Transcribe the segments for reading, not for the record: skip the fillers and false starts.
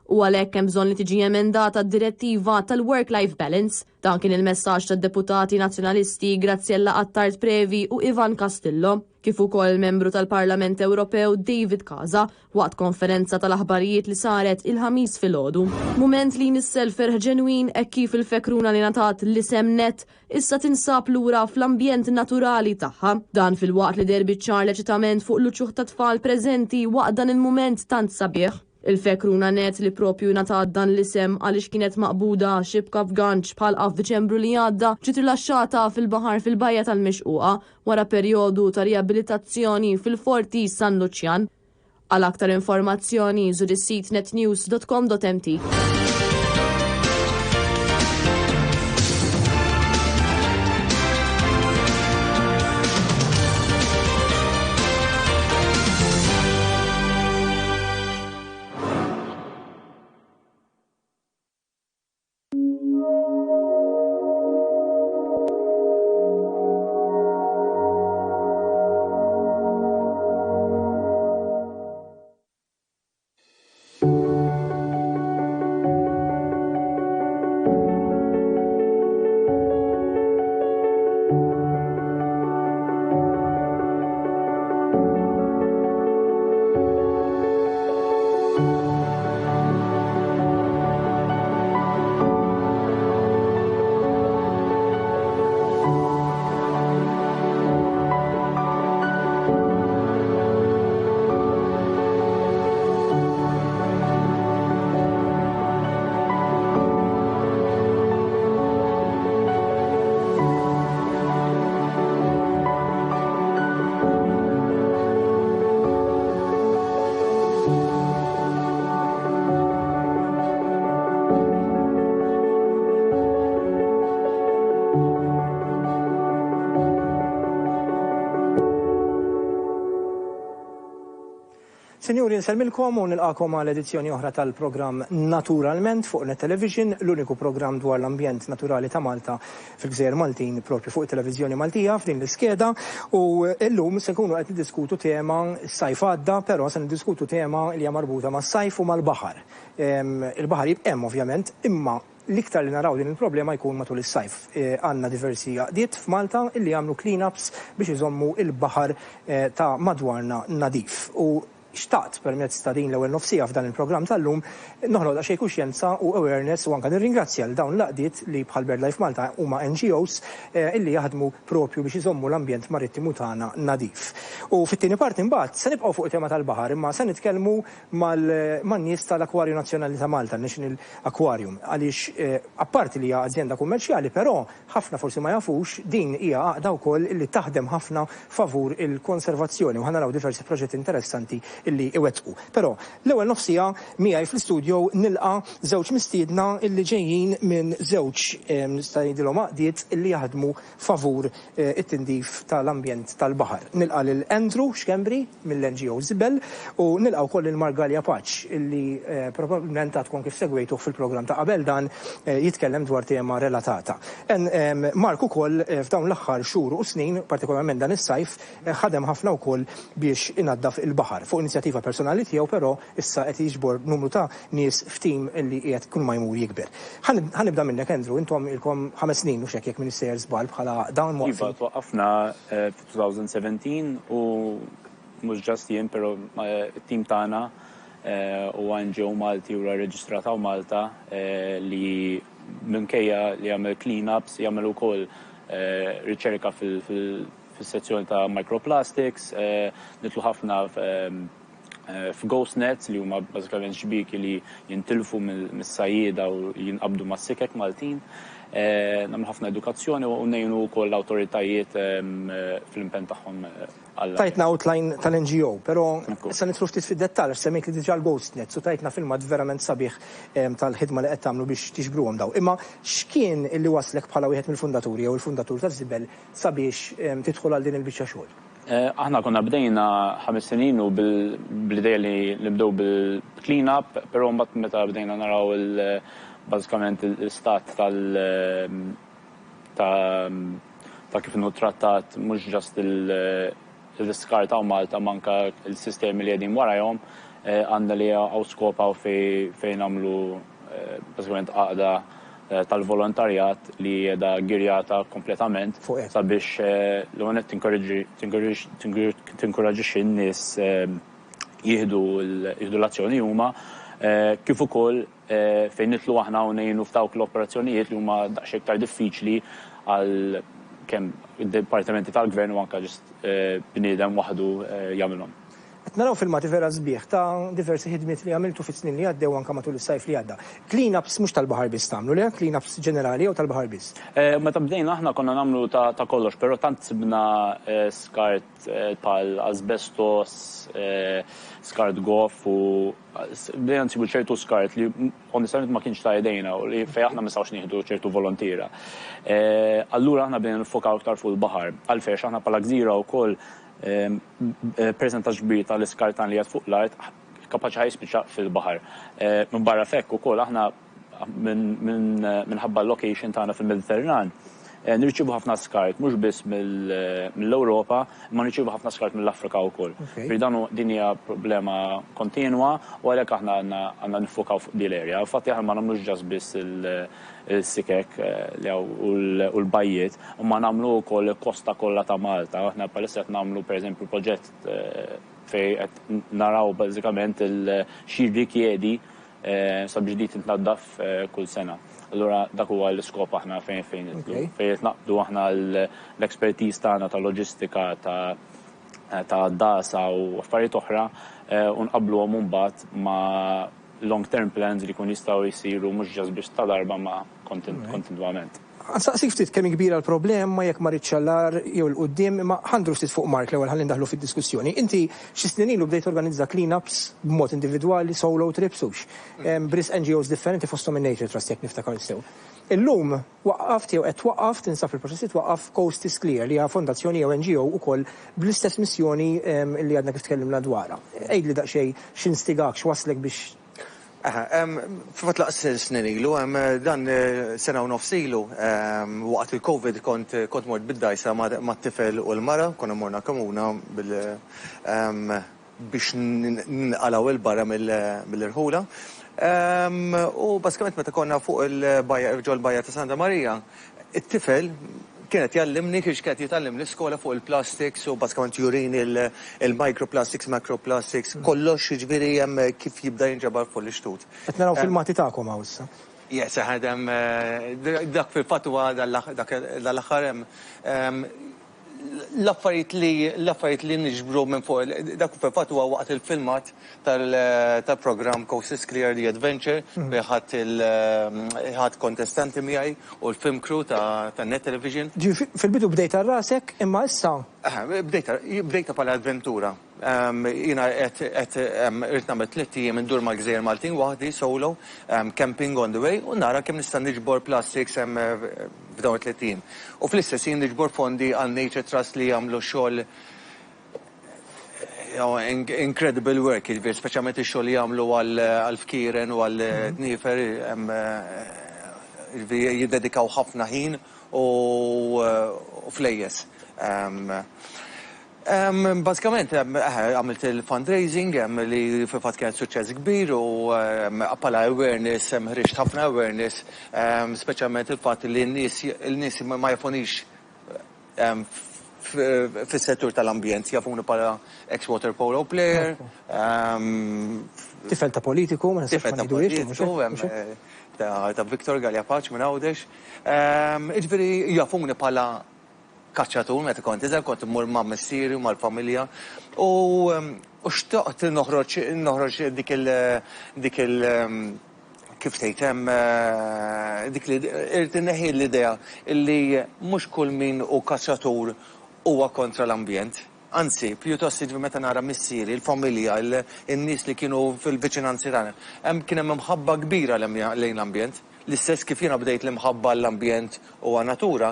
u għalhekk hemm bżonn li tiġi emendata d-direttiva tal-Work-Life Balance. Dan kien il-messaġġ tad-deputati nazzjonalisti Graziella Attard Previ u Ivan Castillo, kif ukoll membru tal-Parlament Ewropew David Casa waqt konferenza tal-aħbarijiet li saret il-ħamis filgħodu. Mument li nissel ferħ ġenwin hekk kif il-fekruna li ngħatat l-isem net issa tinsab lura fl-ambjent naturali tagħha. Dan fil-waqt li derbi ċar leċitament fuq l-uċuħ ta' tfal preżenti waqt dan il-mument tant sabiħ. Il-fekruna net li propju ngħatat dan l-isem għaliex kienet maqbuda xibka f'ganċ bħalqa f'Diċembru li għadda ġiet rilaxxata fil-baħar fil-bajja tal-Mexquqa wara perjodu ta' riabilitazzjoni fil-Forti San Luċjan. Għal aktar informazzjoni żur is-sit netnews.com.mt. Sinjuri, nselmilkom u nilqakom għal edizzjoni oħra tal-programm NATURAlment fuq Net-Television, l-uniku programm dwar l-ambjent naturali ta' Malta fil-Gżejjer Maltin propju fuq it-Televiżjoni Maltija f'din l-iskeda u llum se nkunu qed niddiskutu tema s-sajf għadda, però se niddiskutu tema li hija marbuta mas-sajf u mal-baħar. Il-baħar jibqemm ovvjament, imma l-iktar li naraw din il-problema jkun matul is-sajf. Għandna diversi għaqdiet f'Malta illi jagħmlu clean-ups biex iżommu il-baħar ta' madwarna nadif. U xtaqt permezz ta' din l-ewwel nofsija f'dan il-programm tal-lum noħloq xejn kuxjenza u awareness u anke nirringrazzja l dawn l-għaqdiet li bħal BirdLife Malta huma NGOs illi jaħdmu propju biex iżommu l-ambjent marittimu tagħna nadif. U fit-tieni parti mbagħad se nibqgħu fuq it-tema tal-baħar imma se nitkellmu man-nies tal-Akwarju Nazzjonali ta' Malta, National Aquarium, għaliex apparti li hija azienda kummerċjali, però ħafna forsi ma jafux din hija għaqda wkoll illi taħdem ħafna favur il-konservazzjoni u ħanaraw diversi proġetti interessanti illi iwettqu. Però l-ewwel nofsija miegħi fl-istudju nilqa' żewġ mistiedna illi ġejjin minn żewġ nista' ngħidilhom għaqdiet illi jaħdmu favur it-tindif tal-ambjent tal-baħar. Nilqa' lil Andrew Xkembri mill-NGO Zibel u nilqa' wkoll il-Margalja Paċ illi probabbilment għadkom kif segwejtuh fil-programm ta' qabel dan jitkellem dwar tema relatata. Mark ukoll f'dawn l-aħħar xhur u snin, partikolarment dan is-sajf, ħadem ħafna wkoll biex inaddaf il-baħar fuq inizjattiva personali tiegħu, però issa qed jiġbor numru ta' nies f'tim illi qiegħed kull ma jmur jikber. Ħanibda minnek Andrew, intom ilkom 5 snin u x'hekk jekk Minister żball bħala dawn Iva, twaqqafna f'2017 u mhux ġast jien, però it-tim tagħna u NGO Malti u reġistrata u Malta li minkejja li jagħmel clean-ups, jagħmel ukoll riċerka fil-sezzjoni ta' microplastics, nitlu ħafna f'ghost nets li huma bażikament xbik li jintilfu mis-sajjieda u jinqabdu mas-sikek Maltin. Nagħmlu ħafna edukazzjoni u ngħinu wkoll l-awtoritajiet fl-impenn tagħhom. Tajtna outline tal-NGO, però issa nidħlu ftit fid-dettall għax semmejt li diġà l-ghost nets u tajtna filmat verament sabiħ tal-ħidma li qed tagħmlu biex tiġbruhom daw. Imma x'kien illi waslek bħala wieħed mill-fundaturi jew il-fundatur ta' Żibel sabiex tidħol għal din il-biċċa xogħol? Aħna konna bdejna 5 snin u bl-idea li nibdew bil-clean-up, però mbagħad meta bdejna naraw bażikament l-istat ta' kif inhu trattat mhux ġast il-diskar ta' Malta manka il-sistemi li qegħdin warahom, għandna li għawskopaw fejn għamlu bażikament għaqda tal-volontarjat li jeda girjata kompletament sabiex l-għonet tinkoraġiċi n-nis jihdu l-azzjoni huma kif ukoll fejn nitlu aħna u ngħinu f'dawk l-operazzjonijiet li huma daqsxejn iktar diffiċli għal kemm id-dipartimenti tal-gvern u anke ġist bniedem waħdu jagħmilhom. Qed naraw filmati vera sbieħ ta' diversi ħidmiet li għamiltu fit-snin li għaddew anke matul is-sajf li għadda. Clean-ups mhux tal-baħar biss tagħmlu le, clean-ups ġenerali jew tal-baħar biss? Meta bdejna aħna konna nagħmlu ta' kollox, però tant sibna skart bħal asbestos, skart goff u bdejna nsibu ċertu skart li onestament ma kienx ta' idejna u li fejn aħna ma nistgħux nieħdu ċertu volontira. Allura aħna bdejna nifokaw aktar fuq il-baħar. Għalfejn aħna bħala gżira wkoll percentaġġ kbir tal-iskartan li għad fuq l-art kapaċi ħajspiċċa fil-baħar. Minn barra fekk ukoll aħna minħabba l-location tagħna fil-Mediterran nirċievu ħafna skart mhux biss mill-Ewropa, imma nirċievu ħafna skart mill-Afrika wkoll. Din hija problema kontinwa u għalhekk aħna għandna nifokaw fuq din l-area. Infatti aħna ma nagħmlux ġas biss il-sikek u l-bajjiet, imma nagħmlu wkoll il-kosta kollha ta' Malta. Aħna bħalissa qed nagħmlu pereżempju proġett fejn qed naraw bażikament xi rikjedi sabiex di tintnaddaf kull sena. Allura dak huwa l-iskop aħna fejn qed naqbdu aħna l-ekspertiż tagħna ta' loġistika ta' dasa u affarijiet oħra u nqabbluhom mbagħad ma' long-term plans li kun jistgħu jsiru mhux ġas biex ta' darba ma' kontinwament. Nsaqsik ftit kemm kbira l-problema jekk ma riċċallar jew l-qudiem imma ħandru ftit fuq Mark l-ewwel ħalli ndaħlu fid-diskussjoni. Inti xi snin ilu bdejt organizza clean-ups b'mod individwali, solo trips hux. Bris NGOs differenti fosthom in-NATURaLment jekk niftakar sew. Illum waqqaft jew qed twaqqaf tinsab il-proċessi twaqqaf Coast is Clear li hija fondazzjoni jew NGO wkoll bl-istess missjoni li għadna kif tkellimna dwarha. Għejdli daqsxejn x'instigak x'waslek biex F'fat laqs snin ilu, dan sena u nofs ilu, waqt il-Covid kont mort bid-dajsa ma' t-tifel u l-mara, konna morna komuna biex nqalaw il-barra mill-irħula. U baskament meta konna fuq il-bajja ta' Santa Marija, it-tifel kienet jallimni kiex kienet jitallim l-iskola fuq il-plastics u baskament jurin il-microplastics, macroplastics, kollox jiġifieri kif jibda jinġabar fuq l-ixtut. Qed naraw filmati tagħkom hawn issa. Yes, ħadem dak fil-fatwa dal-aħħar l-affarijiet li niġbru minn fuq dak fil-fatwa waqt il-filmat tal-programm Coast is Clear the Adventure bi ħadd kontestanti miegħi u l-film crew ta' Net Television. Fil-bidu bdejta rasek imma issa bdejta bħala avventura. Jina qed irid nagħmel 3 ijiem indur mal-Gżejjer Maltin waħdi solo, camping on the way u nara kemm nista' niġbor plastics f'dawn 3 ijiem. U fl-istess jien niġbor fondi għal NATURaLment li jagħmlu xogħol incredible work, speċjalment ix-xogħol li jagħmlu għall-fkieren u għall-tniefer jiddedikaw ħafna ħin u flejjes. Bażikament għamilt il-fundraising li fil-fatt kien suċċess kbir u bħala awareness, ħriġt ħafna awareness, speċjalment il-fatt li n-nies ma jafunix fis-settur tal-ambjent, jafuni bħala ex-water polo player. Tifel ta' politiku, ma nistax ma nidurix. Ta' Viktor Galjapaċ minn Għawdex. Iġveri jafuni bħala kaċċatur, meta kont iżgħar kont immur ma' missieri u mal-familja u xtaqt noħroġ dik il kif tgħid dik li irid inneħħi l-idea illi mhux kull min hu kaċċatur huwa kontra l-ambjent. Anzi, pjuttost meta nara missieri, il-familja, in-nies li kienu fil-viċinanzi tagħna, kien hemm imħabba kbira lejn l-ambjent. L-istess kif jiena bdejt l-imħabba l-ambjent u għan-natura,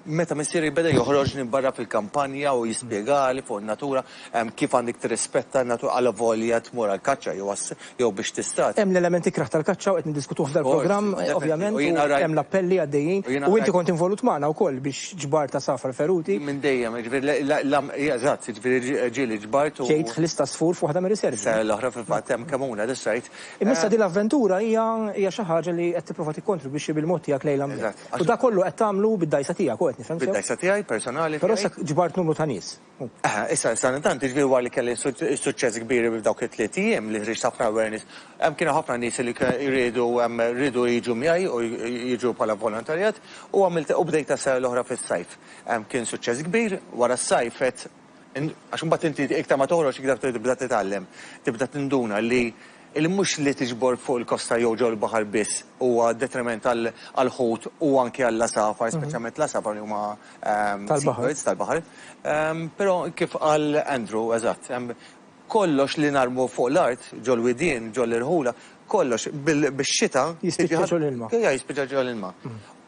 meta missieri beda joħroġni barra fil-kampanja u jispjegali fuq natura kif għandek tirrispetta n-natura għal volja tmur għall-kaċċa jew biex tistat. Hemm l-elementi kraħ tal-kaċċa u qed niddiskutuh f'dal-programm ovvjament u hemm l-appelli għaddejjin u inti kont involut magħna wkoll biex ġbar ta' safar feruti. Minn dejjem, eżatt, ġifieri ġieli ġbart u ġejt ħlista sfur fuq waħda mir-riservi. Sa l-oħra fil-fatt hemm kamuna dis-sajt. Imissa din l-avventura hija xi ħaġa li qed tipprova tikkontribwixxi bil-mod tiegħek lejn l-ambjent. U dak kollu qed tagħmlu bid-dajsa tiegħek u qed nifhem sew. Bid-dajsa tiegħi personali. Però sa ġbart numru ta' nies. Issa intant ġifieri wara li kelli suċċess kbir b'dawk it-tliet ijiem li ħriġt ħafna awareness. Hemm kienu ħafna nies li jridu jiġu miegħi u jiġu bħala volontarjat u bdejta sa l-oħra fis-sajf. Kien suċċess kbir wara s-sajf qed għax imbagħad inti iktar ma toħroġ iktar tibda titgħallem, tibda tinduna li mhux li tiġbor fuq il-kosta jew ġew il-baħar biss huwa detriment għall-ħut u anke għall-lasafar, speċjalment l-asafar li huma tal-baħar. Però kif qal Andrew, eżatt, kollox li narmu fuq l-art, ġol widien, ġol irħula, kollox bix-xita jispiċċa ġol ilma. Jispiċċa ġol ilma.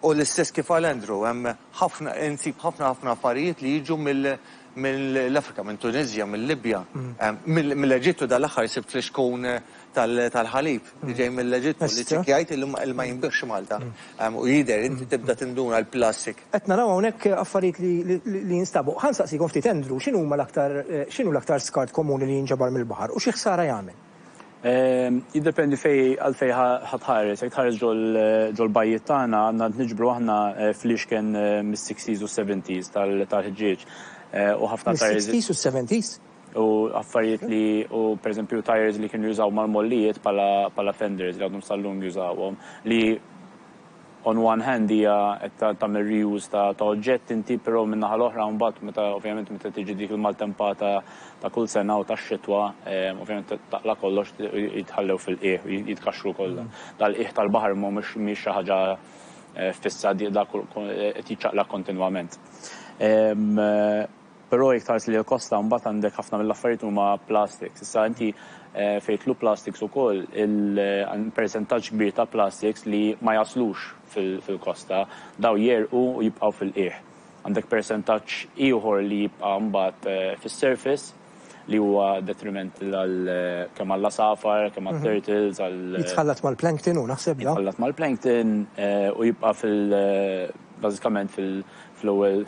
U l-istess kif qal Andrew, hemm insib ħafna affarijiet li jiġu mill-Afrika, minn Tunizja, mill-Libja, mill-Eġittu dal-aħħar sibt fl-xkun tal-ħalib li ġej mill-Eġittu li ċekkjajt il ma jinbihx Malta. U jidher inti tibda tinduna l-plastik. Qed naraw hawnhekk affarijiet li jinstabu. Ħansaqsikom ftit Andrew, x'inhu l-aktar skart komuni li jinġabar mill-baħar u xi ħsara jagħmel? Jiddependi għalfej ħatħares, jek tħares ġol bajjiet tagħna għandna niġbru aħna fl-ixken mis-60s u 70s tal-ħġieġ. U ħafna tires. Mis-60s u 70s? U affarijiet li, per eżempju, tires li kienu jużaw mal-mollijiet pala fenders li għadhom sal-lum jużawhom li on one hand hija qed tagħmel reuse ta' oġġett inti, però min-naħa l-oħra mbagħad ovvjament meta tiġi dik il-maltempata ta' kull sena u tax-xitwa, ovvjament taqla kollox jitħallew fil-qiegħ, jitkaxxru kollha. Dal-qiegħ tal-baħar mhux xi ħaġa fissa dak qed jiċċaqlaq kontinwament. Però jekk tħares li l-kosta mbagħad għandek ħafna mill-affarijiet huma plastics. Issa inti fejtlu plastics ukoll il-percentaġġ kbir ta' plastics li ma jaslux fil-kosta daw jerqu u jibqgħu fil-qiegħ. Għandek percentaġġ ieħor li jibqa' mbagħad fis-surface li huwa detriment kemm għall-asafar, kemm għall-turtles, jitħallat mal-plankton u naħseb da. Jitħallat mal-plankton u jibqa' bażikament fl-ewwel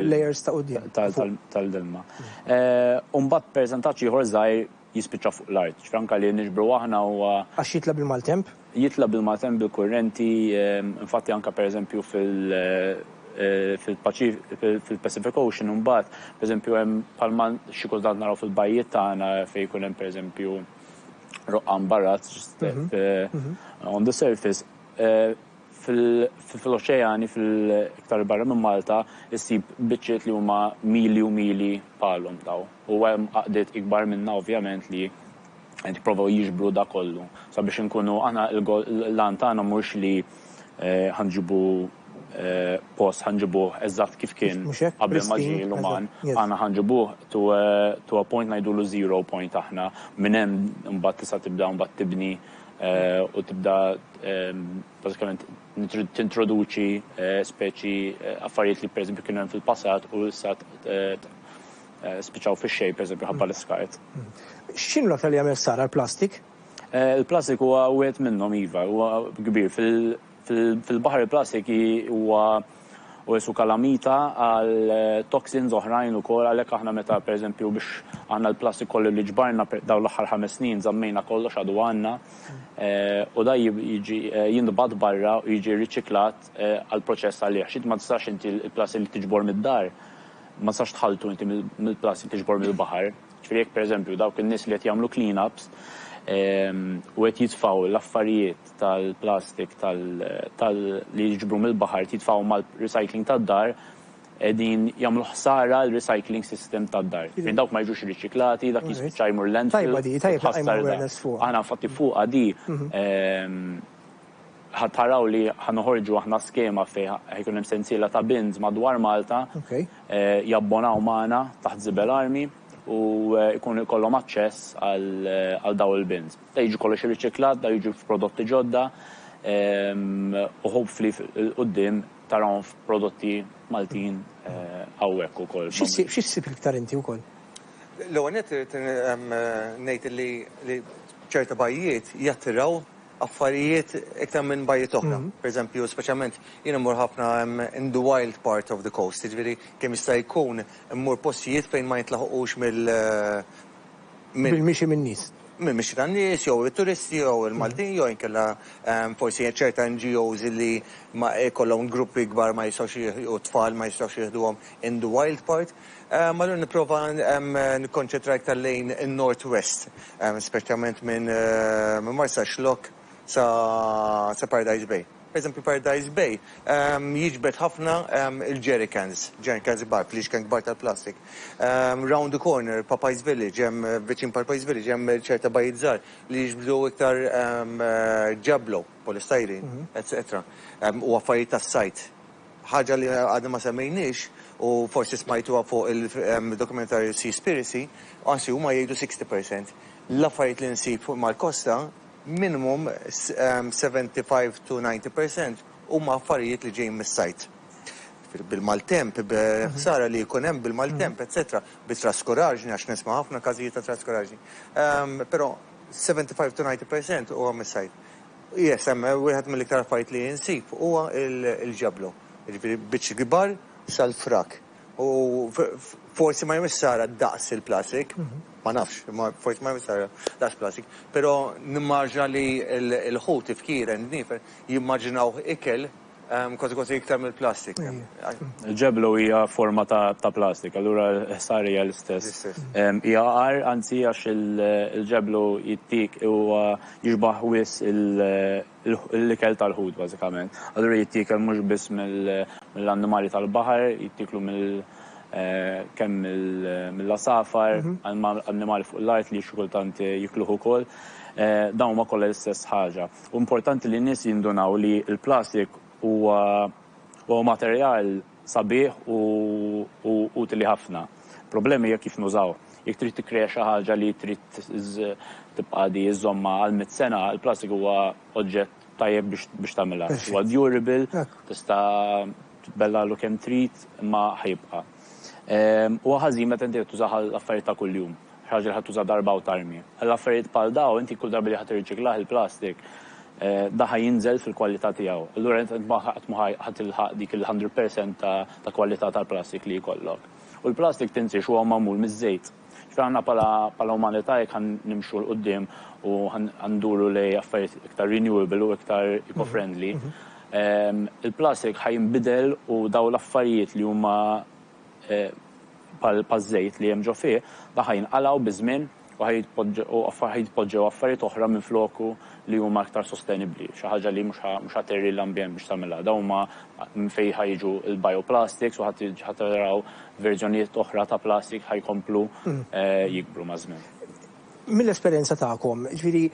layers ta' quddiem tal-dilma. Mbagħad percentaġġ ieħor żgħir jispiċċa fuq l-art. Franka li niġbru aħna huwa għax jitla bil-maltemp? Jitla bil-maltemp bil-kurrenti, infatti anke pereżempju fil-Pacific Ocean mbagħad, pereżempju hemm bħalma xi kultant naraw fil-bajjiet tagħna fejn jkun hemm pereżempju roqqan barrat just on the surface. Fil-oċeani, fil-iktar barra minn Malta, issib biċċiet li huma mili u mili bħalhom daw. U hemm għaqdiet ikbar minna ovvjament li qed jippruvaw jiġbru da kollu. Sabiex inkunu aħna l-lan tagħna mhux li ħanġibu post ħanġibuh eżatt kif kien qabel ma ġie l-uman. Aħna ħanġibuh to a point ngħidulu 0 point aħna minn hemm imbagħad tista' tibda mbagħad tibni u tibda bażikament tintroduċi speċi affarijiet li pereżempju kienu hemm fil-passat u issa spiċċaw fix-xejn pereżempju ħabba l-iskart. X'inhu l-aktar li jagħmel sara l-plastik? Il-plastik huwa wieħed minnhom iva, huwa kbir. Fil-baħar il-plastik huwa u jesu kalamita għal toxins oħrajn ukoll għalhekk aħna meta pereżempju biex għandna l-plastik kollu li ġbarna dawn l-aħħar 5 snin żammejna kollox għadu għandna u da jiġi jinbagħat barra u jiġi riċiklat għal proċess għalih. Xi ma tistax inti l-plastik li tiġbor mid-dar ma tistax tħalltu inti mill-plastik tiġbor mill-baħar. Ġifieri jekk pereżempju dawk in-nies li qed jagħmlu clean-ups u qed jitfgħu l-affarijiet tal-plastik li jiġbru mill-baħar jitfgħu mal-recycling tad-dar qegħdin jagħmlu ħsara l-recycling system tad-dar. Fejn dawk ma jiġux riċiklati, dak jispiċċa jmur landfill. Aħna infatti fuqha di ħattaraw li ħanoħorġu aħna skema fejn ħajkun hemm sensiela ta' bins madwar Malta jabbonaw magħna taħt Żibel Army u jkun ikollhom aċċess għal daw il-bins. Da jiġu kollox irriċiklat, da jiġu f'prodotti ġodda u hopefully quddiem tarawhom f'prodotti Maltin hawnhekk ukoll. X'issib iktar inti wkoll? L-ewwel ngħid li ċerta bajjiet jattiraw affarijiet iktar minn bajjiet oħra. Pereżempju, speċjalment jiena mmur ħafna in the wild part of the coast, jiġifieri kemm jista' jkun immur postijiet fejn ma jitlaħqux Bil-mixi min-nies. Mhix tan-nies, jew it-turisti, jew il-Maltin, jew inkella forsi ċerta NGOs li ma jkollhom gruppi kbar ma jistgħux u tfal ma jistgħux jieħduhom in the wild part. Allura nipprova nikkonċentra iktar lejn in-North West, speċjalment minn Marsa Xlok sa Paradise Bay. Per eżempju, Paradise Bay jiġbed ħafna il-jerrycans bar, fl-ixkan kbar tal-plastik. Round the corner, Popeyes Village, viċin Popeyes Village, ċerta bajjiet żgħar li jiġbdu iktar ġablo, polystyrene, etc. U affarijiet tas-sajt. Ħaġa li għadna ma semmejniex u forsi smajtuha fuq il-dokumentarju Seaspiracy, anzi huma jgħidu 60%. L-affarijiet li nsib fuq mal-kosta minimum 75 to 90% huma affarijiet li ġejjin mis-sajt. Bil-maltemp, b'ħsara li jkun hemm bil-maltemp, etc. Bit-traskuraġni, għax nisma' ħafna każijiet ta' traskuraġni. Però 75 to 90% huwa mis-sajt. Yes, wieħed mill-iktar affarijiet li jinsib huwa il-ġablu. Jiġifieri biċċi kbar sal-frak. U forsi ma jmissara daqs il-plastik, ma nafx, forsi ma jmissara daqs plastik, pero nimmaġna li l-ħut ifkiren nifer jimmaġinaw ikel kważi iktar mill-plastik. Il-ġeblu hija forma ta' plastik, allura sar hija l-istess. Hija qar anzi għax il-ġeblu jittik u jiġbaħ wis l-ikel tal-ħut bażikament. Allura jittik mhux biss mill-annimali tal-baħar, jittiklu kemm mill-asafar, annimali fuq l-art li xi kultant jikluħu wkoll. Dawn huma kollha l-istess ħaġa. U importanti li n-nies jindunaw li l-plastik huwa materjal sabiħ u utili ħafna. Problemi hija kif nużaw. Jekk trid tikkrea xi ħaġa li trid tibqa' di iżomma għal 100 sena, il-plastik huwa oġġett tajjeb biex tagħmilha. Huwa durable, tista' tbellalu kemm trid imma ħajibqa'. Huwa ħażin meta inti tużaha l-affarijiet ta' kuljum. Ħaġa li ħadd tuża darba u tarmi. L-affarijiet bħal dawn inti kull darba li ħadd tirċiklah il-plastik daħa jinżel fil-kwalità tiegħu. Allura int ħadd tilħaq dik il-100% ta' kwalità tal-plastik li jkollok. U l-plastik tinsiex huwa magħmul miż-żejt. Aħna bħala umanità jekk nimxu l-qudiem u nduru lej affarijiet iktar renewable u iktar eco-friendly, il-plastik ħajinbidel u daw l-affarijiet li huma pal-żejt li hemm ġo fih daħa jinqalgħu biż-żmien u ħajtpoġġew affarijiet oħra minn floku li huma aktar sostenibbli, xi ħaġa li mhux ħaterri l-ambjent biex tagħmilha. Dawn huma minn fejn ħajġu il-bioplastics u ħadd taraw verżjonijiet oħra ta' plastik ħajkomplu jikbru ma' żmien. Mill-esperjenza tagħkom, ġifieri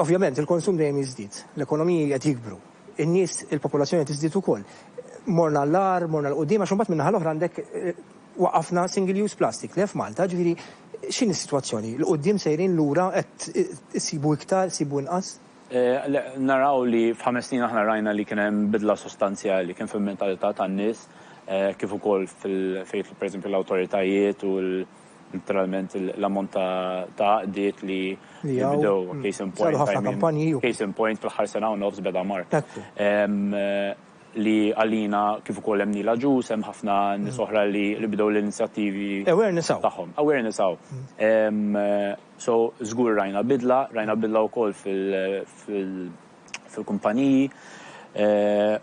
ovvjament il-konsum dejjem jiżdied, l-ekonomiji qed jikbru, in-nies il-popolazzjoni qed tiżdied ukoll. Morna l-ar, morna l-qudiem, għax imbagħad minnaħa l-oħra għandek waqafna single-use plastic li f'Malta, ġifieri x'inhi s-sitwazzjoni? L-qudiem sejrin lura qed isibu iktar, isibu inqas? Naraw li f'5 snin aħna rajna li kien hemm bidla sostanzjali kien fil-mentalità tan-nies kif ukoll fejn pereżempju l-awtoritajiet u naturalment l-ammont ta' għaqdiet li bdew case in point fl-aħħar sena u nofs beda mar. Li għalina kif ukoll hemm nila ġus, hemm ħafna nies oħra li bdew l-inizjattivi tagħhom. Awareness hawn. So żgur rajna bidla wkoll fil-kumpaniji.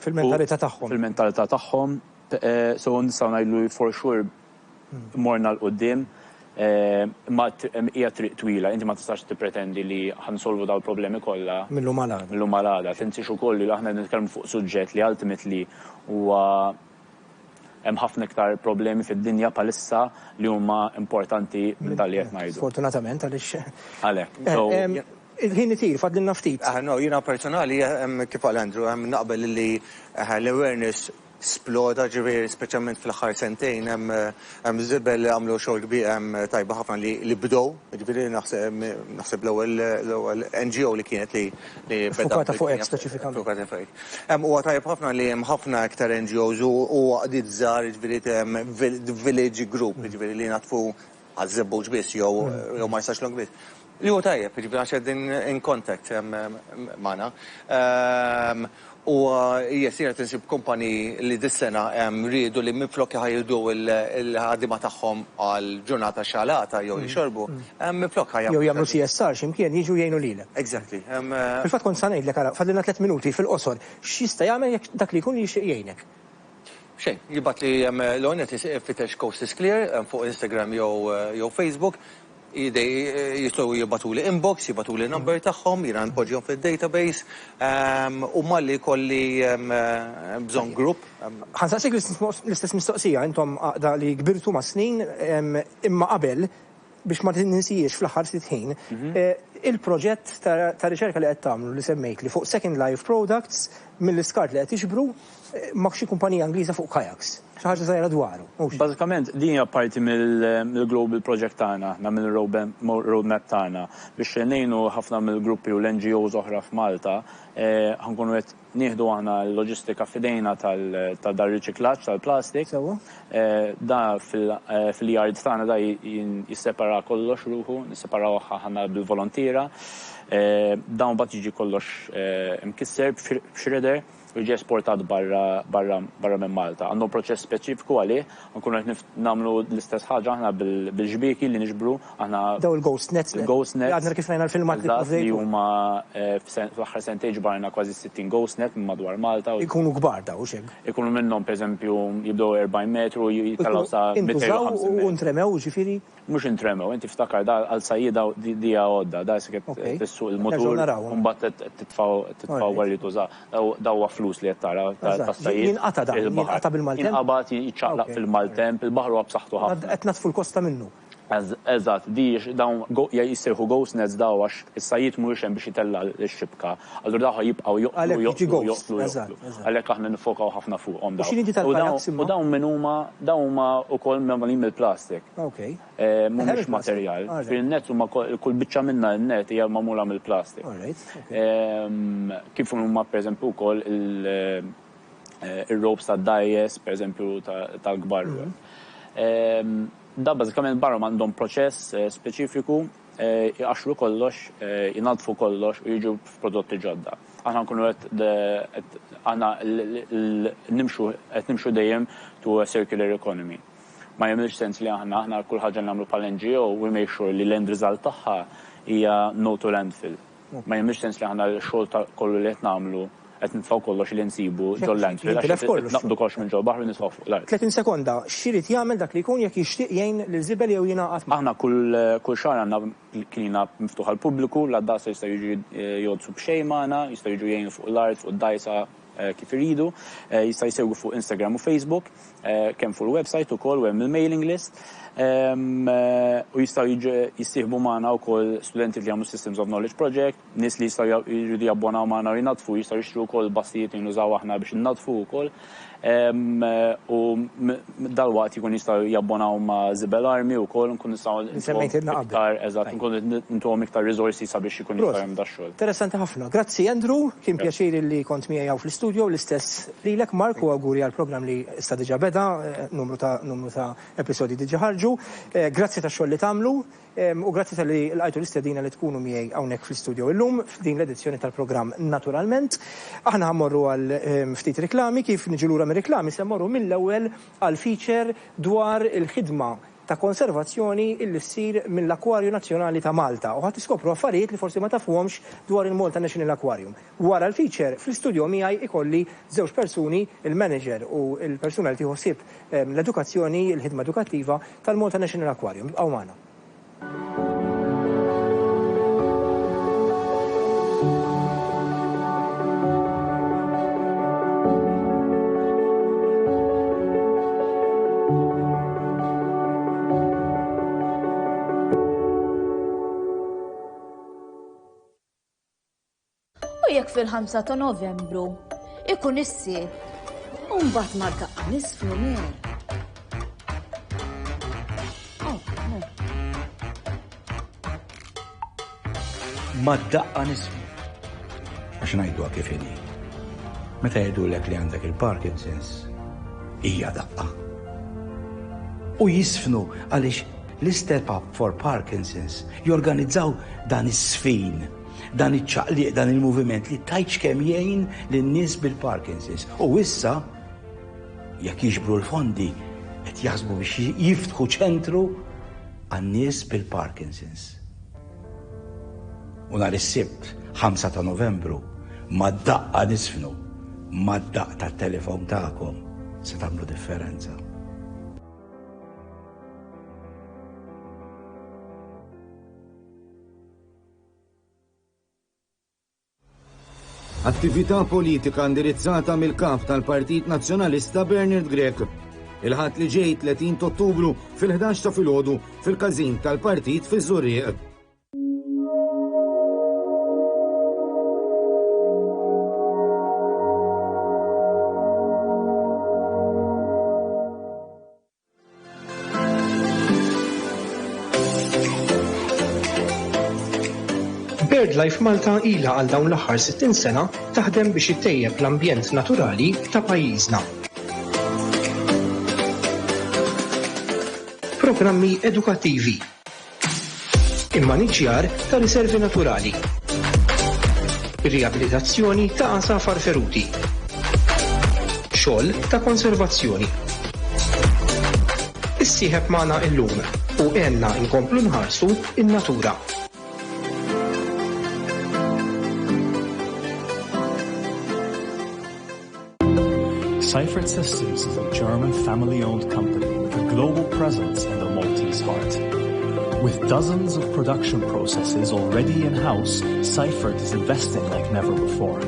Fil-mentalità tagħhom. Fil-mentalità tagħhom. So nistgħu ngħidlu for sure morna l-qudiem. Ma hija triq twila, inti ma tistax tippretendi li ħansolvu dawn il-problemi kollha millum għal tinsiex ukoll li aħna nitkellmu fuq suġġett li ultimately huwa hemm ħafna iktar problemi fid-dinja bħalissa li huma importanti minn dak li qed ngħidu. Fortunatament għaliex. Għalhekk. Il-ħin itir fadlilna ftit. No, jiena personali kif qal Andrew naqbel li l-awareness sploda ġifieri speċjalment fl-aħħar sentejn hemm żibel li għamlu xogħol kbir hemm tajba ħafna li bdew, ġifieri naħseb l-ewwel NGO li kienet li Fukata fuq hekk speċifikament. Fukata fuq hekk. Huwa tajb ħafna li hemm ħafna iktar NGOs u għadiet żgħar ġifieri village group ġifieri li natfu għaż-żebbuġ biss jew ma jistax long biss. Li huwa tajjeb, ġifieri għax qegħdin in contact magħna. U jessira tinsib kompani li dis-sena rridu li minflok ħajdu il-ħadima tagħhom għal ġurnata xalata jew jixorbu, minflok ħajja. Jew jagħmlu CSR x'imkien jiġu jgħinu lilek. Exactly. Fil-fatt kont sa ngħidlek ara, fadlilna 3 minuti fil-qosor, x'jista' jagħmel jekk dak li jkun jixtieq jgħinek? Xejn, jibat li l-għonet fitex Coast is Clear fuq Instagram jew Facebook. Jistgħu jibatu li inbox, jibatu li number tagħhom, jiena npoġġihom fid-database u malli kolli bżonn grupp. Ħansaqsik l-istess mistoqsija, intom għaqda li kbirtu ma' snin imma qabel biex ma tinsijiex fl-aħħar ftit ħin. Il-proġett ta' riċerka li qed tagħmlu li semmejt li fuq Second Life Products mill-iskart li qed tixbru ma' xi kumpanija Ingliża fuq kajaks. Xi ħaġa żgħira dwaru. Bażikament din hija parti mill-global project tagħna, mill-roadmap tagħna biex ngħinu ħafna mill-gruppi u l-NGOs oħra f'Malta ħankunu qed nieħdu aħna l-loġistika f'idejna tal-dar riċiklaġġ tal-plastik. Da fil-yard tagħna da jissepara kollox ruħu, nisseparaw aħna bil-volontira. Dawn mbagħad jiġi kollox imkisser b'shredder u jiġi esportat barra minn Malta. Għandhom proċess speċifiku għalih, nkunu qed nagħmlu l-istess ħaġa aħna bil-ġbieki li niġbru aħna. Daw il-ghost nets. Il-ghost nets. Għadna kif rajna l-filmat li huma fl-aħħar sentejn ġbarna kważi 60 ghost net minn madwar Malta. Ikunu kbar daw xejn. Ikunu minnhom pereżempju jibdew 40 metru jitellgħu sa 250 metru. U ntremew ġifieri? Mhux intremew, inti ftakar da għal sajjida dija għodda, da siket tissuq il-motur u mbagħad titfgħu wara li tuża. Daw huwa flus li qed tara tas-sajjid. Jinqata bil-maltemp. Inqabad jiċċaqlaq fil-maltemp, il-baħru b'saħħtu ħafna. Qed natfu l-kosta minnu. Eżatt, di dawn jissirħu ghost nets daw għax is-sajjid mhuwiex hemm biex jitella l-xibka. Allura dawn jibqgħu joqtlu. Għalhekk aħna nifokaw ħafna fuqhom dawn. U dawn minn dawn huma wkoll magħmulin mill-plastik. Mhumiex materjal. Fil-net huma kull biċċa minnha n-net hija magħmula mill-plastik. Kif huma pereżempju wkoll il-ropes tad-dajes, pereżempju tal-kbar. Da bażikament barra m'għandhom proċess speċifiku, jqaxru kollox, jnadfu kollox u jiġu f'prodotti ġodda. Aħna nkunu qed nimxu dejjem to a circular economy. Ma jemilx sens li aħna kull ħaġa nagħmlu bħal NGO we make sure li l-end result tagħha hija no to landfill. Ma jemilx sens li aħna l-xogħol kollu li qed nagħmlu qed nitfgħu kollox li nsibu ġol landfill għax naqbdu kollox minn ġol baħr u nitfgħu fuq l-art. 30 sekonda, x'irid jagħmel dak li jkun jekk jixtieq jgħin lill-żibel jew jingħaqad. Aħna kull xahar għandna klina miftuħa l-pubbliku, l-addasa jista' jiġu jgħodsu b'xejn magħna, jista' jiġu jgħinu fuq l-art, fuq id-dajsa kif iridu, jista' jsegwu fuq Instagram u Facebook, kemm fuq il-website ukoll u hemm il-mailing list. U jistgħu jissieħbu magħna wkoll studenti li jagħmlu Systems of Knowledge Project, nies li jistgħu jridu jabbonaw magħna u jnadfu, jistgħu jixtru wkoll bastijiet li nużaw aħna biex innadfu wkoll. U dal-waqt jkun jistgħu jabbonaw ma' Zibel Army wkoll nkun nistgħu iktar eżatt nkun intuhom iktar riżorsi sabiex ikun jistgħu hemm dax-xogħol. Interessanti ħafna. Grazzi Andrew, kien pjaċiri li kont miegħi hawn fl-istudio, l-istess lilek Mark u awguri għall-programm li sta diġà beda, numru ta' episodi diġà ħarġu. Grazzi tax-xogħol li tagħmlu u grazzi tal-li l-għajtu l-istedina li tkunu miegħi hawnhekk fl-istudio illum f'din l-edizzjoni tal-programm Naturalment. Aħna ħammorru għal ftit reklami, kif niġu lura mir-reklami se mmorru mill-ewwel għal feature dwar il-ħidma ta' konservazzjoni illi ssir mill-Akwarju Nazzjonali ta' Malta u ħadd iskopru affarijiet li forsi ma tafuhomx dwar il-Malta National Aquarium. Wara l-feature fl-istudio miegħi ikolli żewġ persuni, il-manager u l-persuna li tieħu ħsieb l-edukazzjoni, il-ħidma edukattiva tal-Malta National Aquarium. Bqgħu magħna. Jekk fil-5 ta' Novembru ikun is-sieb U mbagħad mad-daqqa nisfnu mer. Mad-daqqa nisfnu. Għax ngħiduha kif inhi. Meta jgħidulek li għandek il-Parkinson's, hija daqqa. U jisfnu għaliex l-Step Up for Parkinson's jorganizzaw dan is-sfin, dan iċ-ċaqliq, dan il-moviment li tajċ kemm jgħin lin-nies bil-Parkinson's. U issa, jekk jiġbru l-fondi, qed jaħsbu biex jiftħu ċentru għan-nies bil-Parkinson's. U nhar is-Sibt, 5 ta' Novembru, mad-daqqa nisfnu, mad-daqq tat-telefon tagħkom se tagħmlu differenza. Attività politika indirizzata mill-kap tal-Partit Nazzjonalista Bernard Grek. Il-ħadd li ġej 30 Ottubru fil-11 ta' filgħodu fil-każin tal-partit fiż-Żurrieq. BirdLife Malta ilha għal dawn l-aħħar 60 sena taħdem biex ittejjeb l-ambjent naturali ta' pajjiżna. Programmi edukattivi, immaniġġjar ta' riservi naturali, riabilitazzjoni ta' għasafar feruti, xogħol ta' konservazzjoni. Issieħeb magħna llum u għenna nkomplu nħarsu in-natura. Seifert Systems is a German family-owned company with a global presence in the Maltese heart. With dozens of production processes already in-house, Seifert is investing like never before.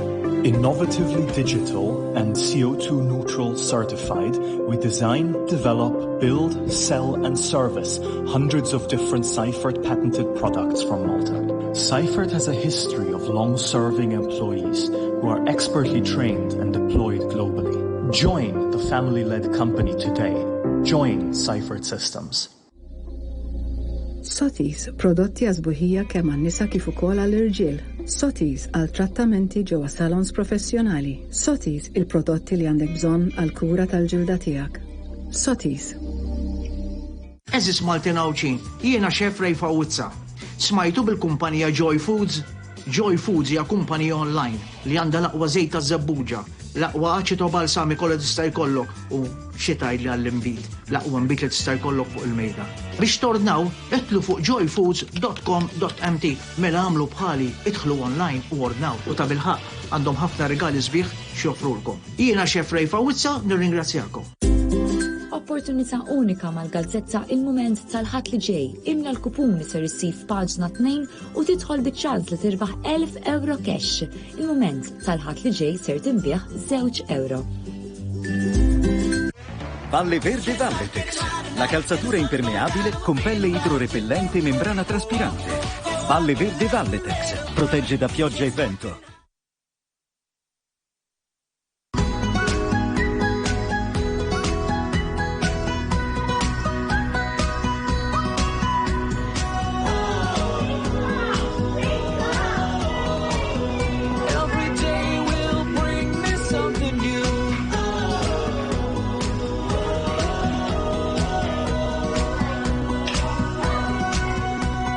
Innovatively digital and CO2 neutral certified, we design, develop, build, sell and service hundreds of different Seifert patented products from Malta. Seifert has a history of long-serving employees who are expertly trained and deployed globally. Join the family-led company today. Join Seifert Systems. Sotis, prodotti għazbuħija kemm għan-nisa kif ukoll għall-irġiel. Sotis għal trattamenti ġewwa salons professjonali. Sotis il-prodotti li għandek bżonn għal kura tal-ġilda tiegħek. Sotis. Eżis Maltinawċi, jiena xef Rejfa Wizza. Smajtu bil-kumpanija Joy Foods? Joy Foods hija kumpanija online li għandha l-aqwa żejt ta' żebbuġa, l-aqwa aċito balsami kollha tista' jkollok u xitaj li għall-imbit, l-aqwa mbit li tista' jkollok fuq il-mejda. Biex tornaw, idħlu fuq joyfoods.com.mt mela għamlu bħali idħlu online u ordnaw u ta' bilħaq għandhom ħafna regali sbieħ x'joffrulkom. Jiena xef Rejfa Wizza nirringrazzjakom. Opportunità unika mal-gazzetta Il-Mument tal-ħadd li ġej. Imla l-kupun li ser issib f'paġna 2 u tidħol biċ-ċans li tirbaħ 1000 euro cash. Il-Mument tal-ħadd li ġej ser tinbih 2 euro. Valle Verde Valletex, la calzatura impermeabile con pelle idrorepellente e membrana traspirante. Valle Verde Valletex, protegge da pioggia e vento.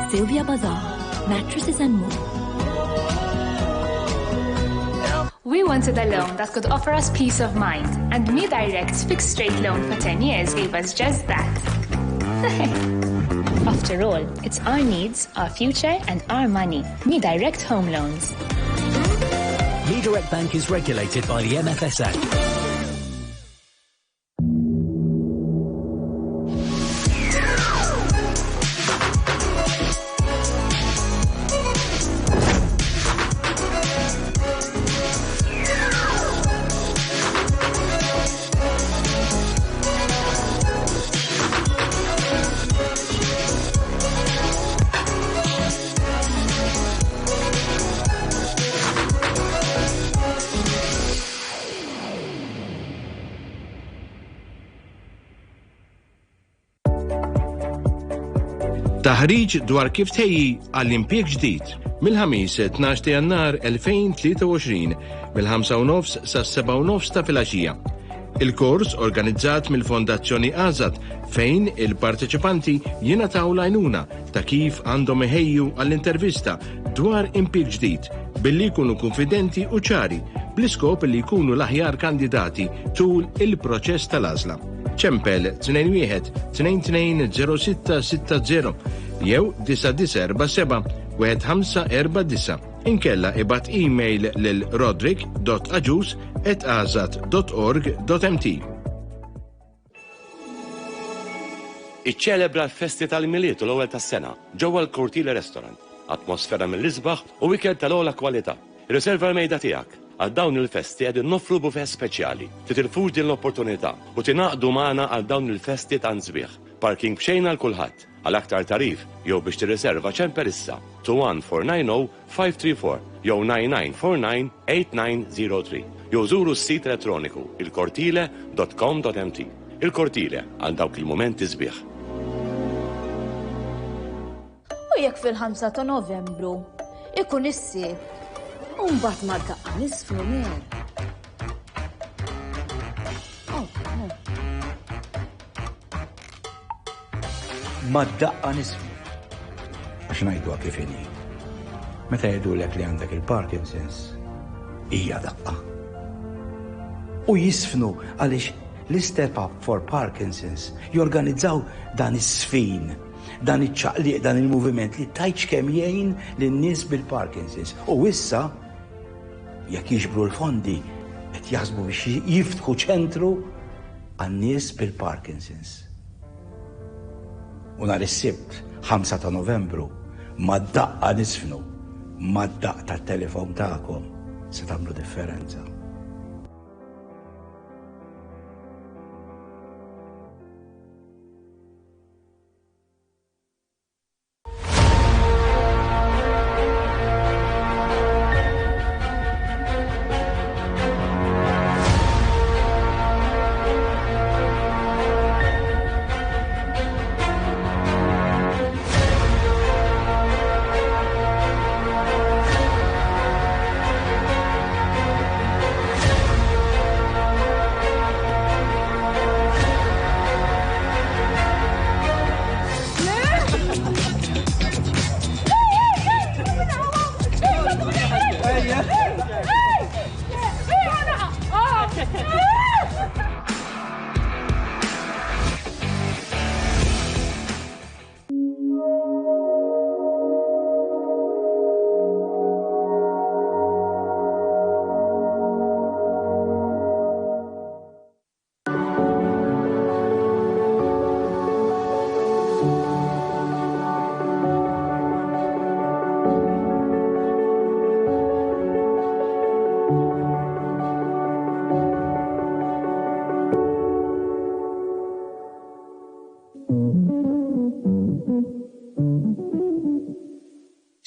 Sylvia Bazaar, mattresses and more. We wanted a loan that could offer us peace of mind, and MeDirect's fixed rate loan for 10 years gave us just that. After all, it's our needs, our future, and our money. MeDirect Home Loans. MeDirect Bank is regulated by the MFSA. Taħriġ dwar kif tejji għall-impjeg ġdid mill-ħamis 12 ta' Jannar 2023 mill-5:30 sa' 7:30 ta' filgħaxija. Il-kors organizzat mill-Fondazzjoni Azad fejn il-parteċipanti jingħataw l-għajnuna ta' kif għandhom iħejju għall-intervista dwar impjeg ġdid billi jkunu konfidenti u ċari bl-iskop li jkunu l-aħjar kandidati tul il-proċess tal-għażla. ċempel 21-22-0660 jew 947 inkella ibat email lil rodrik.aġus@azat.org.mt. Iċċelebra l-festi tal-miliet u l-ewwel tas-sena ġewwa l-Cortile Restaurant. Atmosfera mill-isbaħ u wikel tal-ogħla kwalità. Irriserva l-mejda tiegħek. Għal dawn il-festi qegħdin noffru bufett speċjali. Titilfux din l-opportunità u tingħaqdu magħna għal dawn il-festi ta' sbieħ. Parking bxejna l kulħadd. Għal aktar tarif jew biex tirriserva ċemper issa 21490-534 jew 9949-8903 jew żuru s-sit elettroniku ilcortile.com.mt. Il-Cortile għal dawk il-momenti sbieħ. U jekk fil-5 ta' Novembru ikun is-sieb u mbagħad ma daqqa nisfnu mer. Ma daqqa nisfnu. Għax ngħidu kif inhi. Meta jgħidulek li għandek il-Parkinson's, hija daqqa. U jisfnu għaliex l-Step Up for Parkinson's jorganizzaw dan is-sfin, dan iċ-ċaqliq, dan il-moviment li tajċ kemm jgħin lin-nies bil-Parkinson's. U issa jekk jiġbru l-fondi qed jaħsbu biex jiftħu ċentru għan-nies bil-Parkinson's. U nhar is-Sibt 5 ta' Novembru ma daqqa nisfnu, ma daqqa tat-telefon tagħkom se tagħmlu differenza.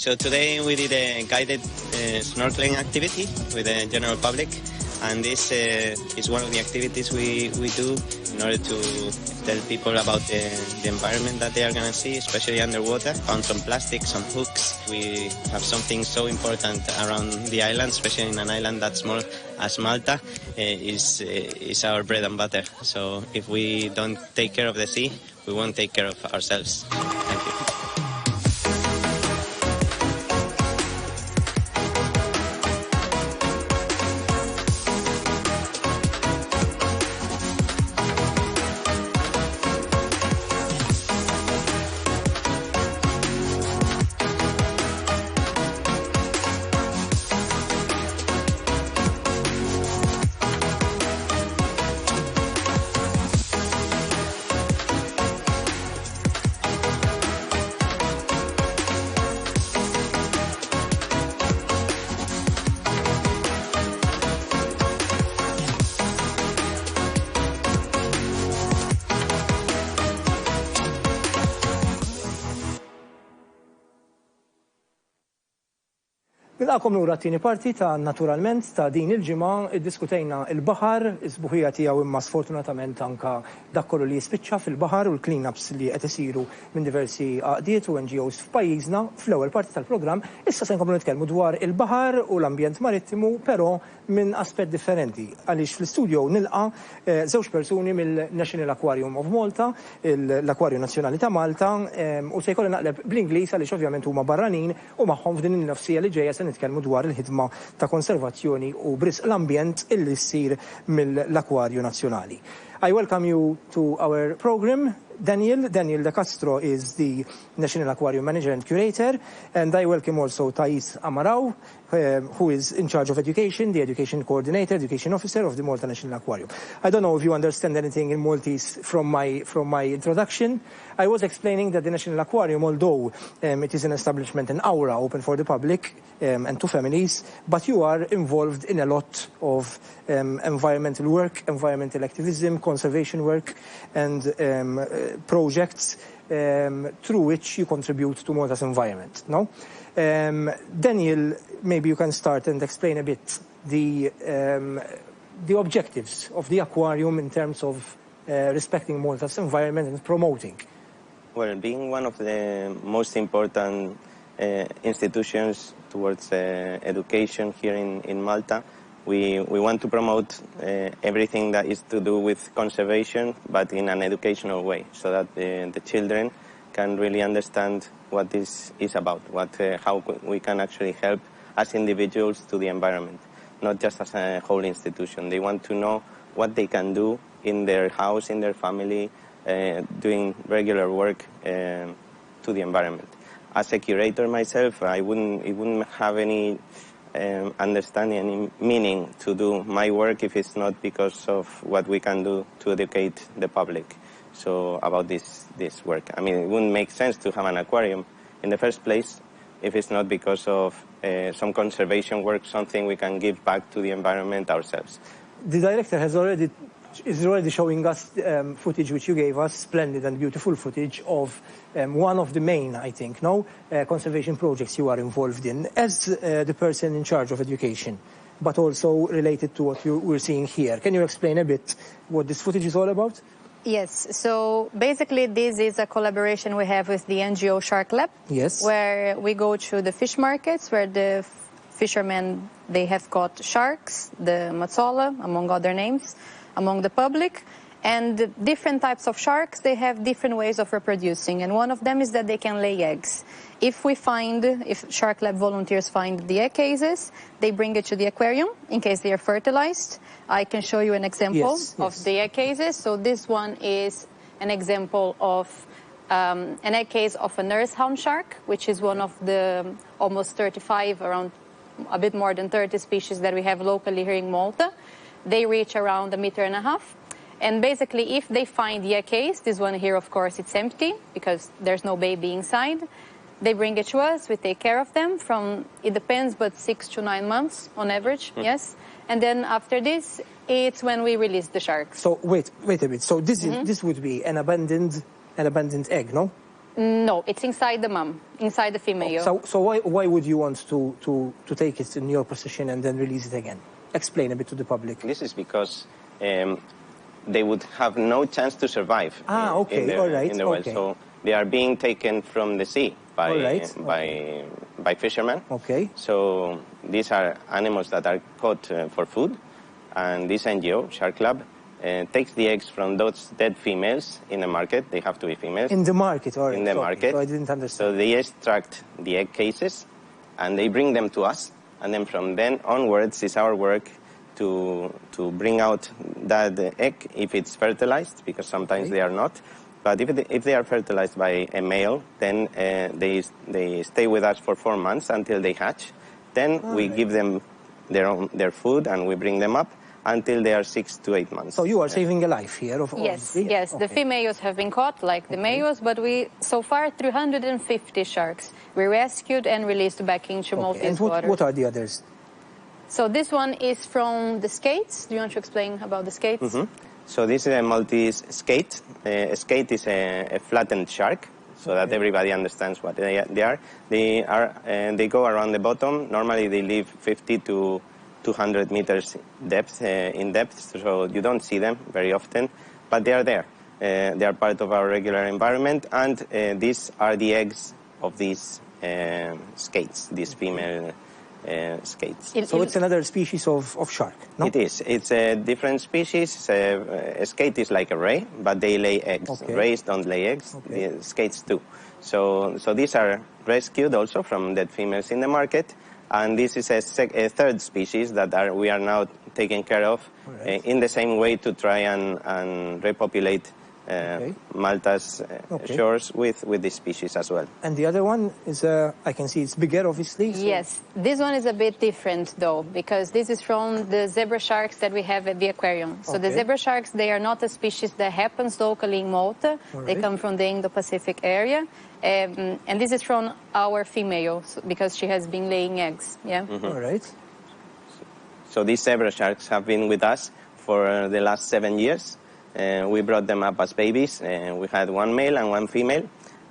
So today we did a guided snorkeling activity with the general public, and this is one of the activities we do in order to tell people about the environment that they are going to see, especially underwater. Found some plastic, some hooks. We have something so important around the island, especially in an island that small as Malta, is our bread and butter. So if we don't take care of the sea, we won't take care of ourselves. Thank you. Nilqakom lura t-tieni parti ta' Naturalment ta' din il-ġimgħa iddiskutejna il-baħar, is-sbuħija tiegħu imma sfortunatament anka dak kollu li jispiċċa fil-baħar u l-cleanups li qed isiru minn diversi għaqdiet u NGOs f'pajjiżna fl-ewwel parti tal-programm. Issa se nkomplu nitkellmu dwar il-baħar u l-ambjent marittimu, però minn aspett differenti. Għaliex fl-istudju nilqa' żewġ persuni mill-National Aquarium of Malta, l-Akwarju Nazzjonali ta' Malta, u se jkolli naqleb bl-Ingliż għaliex ovvjament huma barranin u magħhom f'din in-nofsija li ġejja se nitkellmu dwar il-ħidma ta' konservazzjoni u brisq l-ambjent illi ssir mill-Akwarju Nazzjonali. I welcome you to our program. Daniel De Castro is the National Aquarium Manager and Curator, and I welcome also Thais Amarau, who is in charge of education, the Education Coordinator, Education Officer of the Malta National Aquarium. I don't know if you understand anything in Maltese from my introduction. I was explaining that the National Aquarium, although it is an establishment in Aura, open for the public and to families, but you are involved in a lot of environmental work, environmental activism, conservation work, and projects through which you contribute to Malta's environment. No? Daniel, maybe you can start and explain a bit the objectives of the aquarium in terms of respecting Malta's environment and promoting. Well, being one of the most important institutions towards education here in Malta, we want to promote everything that is to do with conservation, but in an educational way, so that the children can really understand what this is about, how we can actually help as individuals to the environment, not just as a whole institution. They want to know what they can do in their house, in their family, doing regular work to the environment. As a curator myself, it wouldn't have any understanding, any meaning to do my work if it's not because of what we can do to educate the public about this work. I mean, it wouldn't make sense to have an aquarium in the first place if it's not because of some conservation work, something we can give back to the environment ourselves. The director is already showing us footage which you gave us, splendid and beautiful footage of one of the main, I think, conservation projects you are involved in as the person in charge of education, but also related to what we're seeing here. Can you explain a bit what this footage is all about? Yes, so basically this is a collaboration we have with the NGO Shark Lab. Yes. Where we go to the fish markets where the fishermen, they have caught sharks, the mazzola, among other names, among the public. And different types of sharks, they have different ways of reproducing. And one of them is that they can lay eggs. If Shark Lab volunteers find the egg cases, they bring it to the aquarium in case they are fertilized. I can show you an example of the egg cases. So this one is an example of an egg case of a nurse hound shark, which is one of the almost 35, around a bit more than 30 species that we have locally here in Malta. They reach around 1.5 meters. And basically, if they find the egg case, this one here, of course, it's empty because there's no baby inside. They bring it to us. We take care of them it depends, but 6 to 9 months on average, yes. And then after this, it's when we release the sharks. So wait a bit. So this would be an abandoned egg, no? No, it's inside the mum, inside the female. So why would you want to take it in your possession and then release it again? Explain a bit to the public. This is because they would have no chance to survive in the wild. So they are being taken from the sea by fishermen. Okay. So these are animals that are caught for food, and this NGO, Shark Lab, takes the eggs from those dead females in the market. They have to be females. In the market, or in the market. So I didn't understand. So they extract the egg cases, and they bring them to us. And then from then onwards is our work to bring out that egg if it's fertilized, because sometimes they are not. But if they are fertilized by a male, then they stay with us for 4 months until they hatch. Then we give them their food and we bring them up until they are 6 to 8 months. So you are saving a life here, Yes. Okay. The females have been caught like the males, but so far 350 sharks we rescued and released back into Maltese water. And what are the others? So this one is from the skates. Do you want to explain about the skates? So this is a Maltese skate. A skate is a flattened shark. so that everybody understands what they are. They go around the bottom. Normally they live 50 to 200 meters in depth, so you don't see them very often, but they are there. They are part of our regular environment, and these are the eggs of these skates, these female skates. So it's another species of shark, no? It is. It's a different species. A skate is like a ray, but they lay eggs. Okay. Rays don't lay eggs. The skates do. So these are rescued also from dead females in the market, and this is a third species that we are now taking care of in the same way to try and repopulate Malta's shores with this species as well. And the other one is, I can see it's bigger, obviously. So. Yes, this one is a bit different though, because this is from the zebra sharks that we have at the aquarium. So the zebra sharks, they are not a species that happens locally in Malta. They come from the Indo-Pacific area. And this is from our female, because she has been laying eggs. Yeah. Mm-hmm. All right. So these zebra sharks have been with us for the last 7 years. We brought them up as babies. We had one male and one female.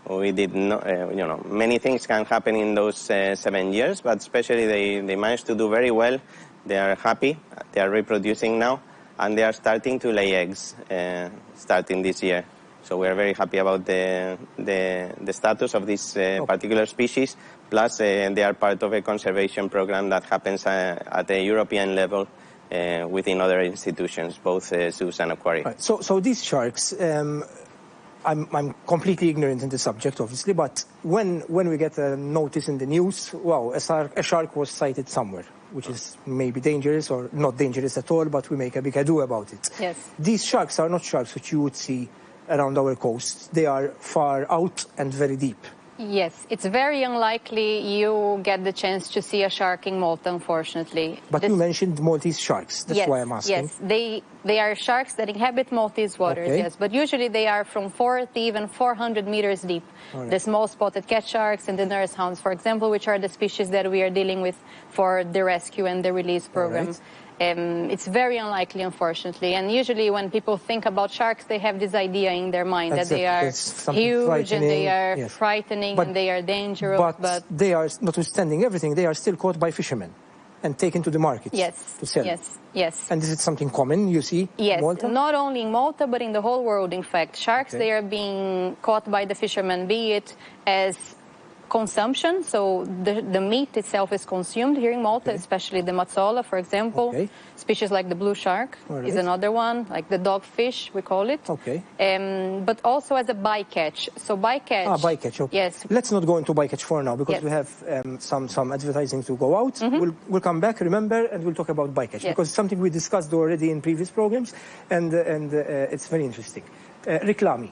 We did not, many things can happen in those 7 years, but especially they managed to do very well. They are happy. They are reproducing now, and they are starting to lay eggs starting this year. So we are very happy about the status of this particular species. Plus, they are part of a conservation program that happens at a European level within other institutions, both zoos and aquariums. Right. So these sharks, I'm completely ignorant in the subject, obviously, but when we get a notice in the news, wow, a shark was sighted somewhere, which is maybe dangerous or not dangerous at all, but we make a big ado about it. Yes. These sharks are not sharks which you would see around our coast. They are far out and very deep. Yes, it's very unlikely you get the chance to see a shark in Malta, unfortunately. But you mentioned Maltese sharks, that's why I'm asking. Yes, they are sharks that inhabit Maltese waters, yes, but usually they are from 40, even 400 meters deep. The small spotted cat sharks and the nurse hounds, for example, which are the species that we are dealing with for the rescue and the release program. It's very unlikely, unfortunately, and usually when people think about sharks, they have this idea in their mind that they are huge and they are frightening and they are dangerous. But they are, notwithstanding everything, they are still caught by fishermen and taken to the market to sell. Yes. And is it something common you see in Malta? Not only in Malta, but in the whole world, in fact. Sharks, they are being caught by the fishermen, be it as consumption, so the meat itself is consumed here in Malta, especially the mazzola, for example. Species like the blue shark is another one, like the dogfish, we call it. But also as a bycatch. So bycatch. Bycatch, okay. Yes. Let's not go into bycatch for now, because we have some advertising to go out. We'll come back, remember, and we'll talk about bycatch, because it's something we discussed already in previous programs, and it's very interesting. Riklami.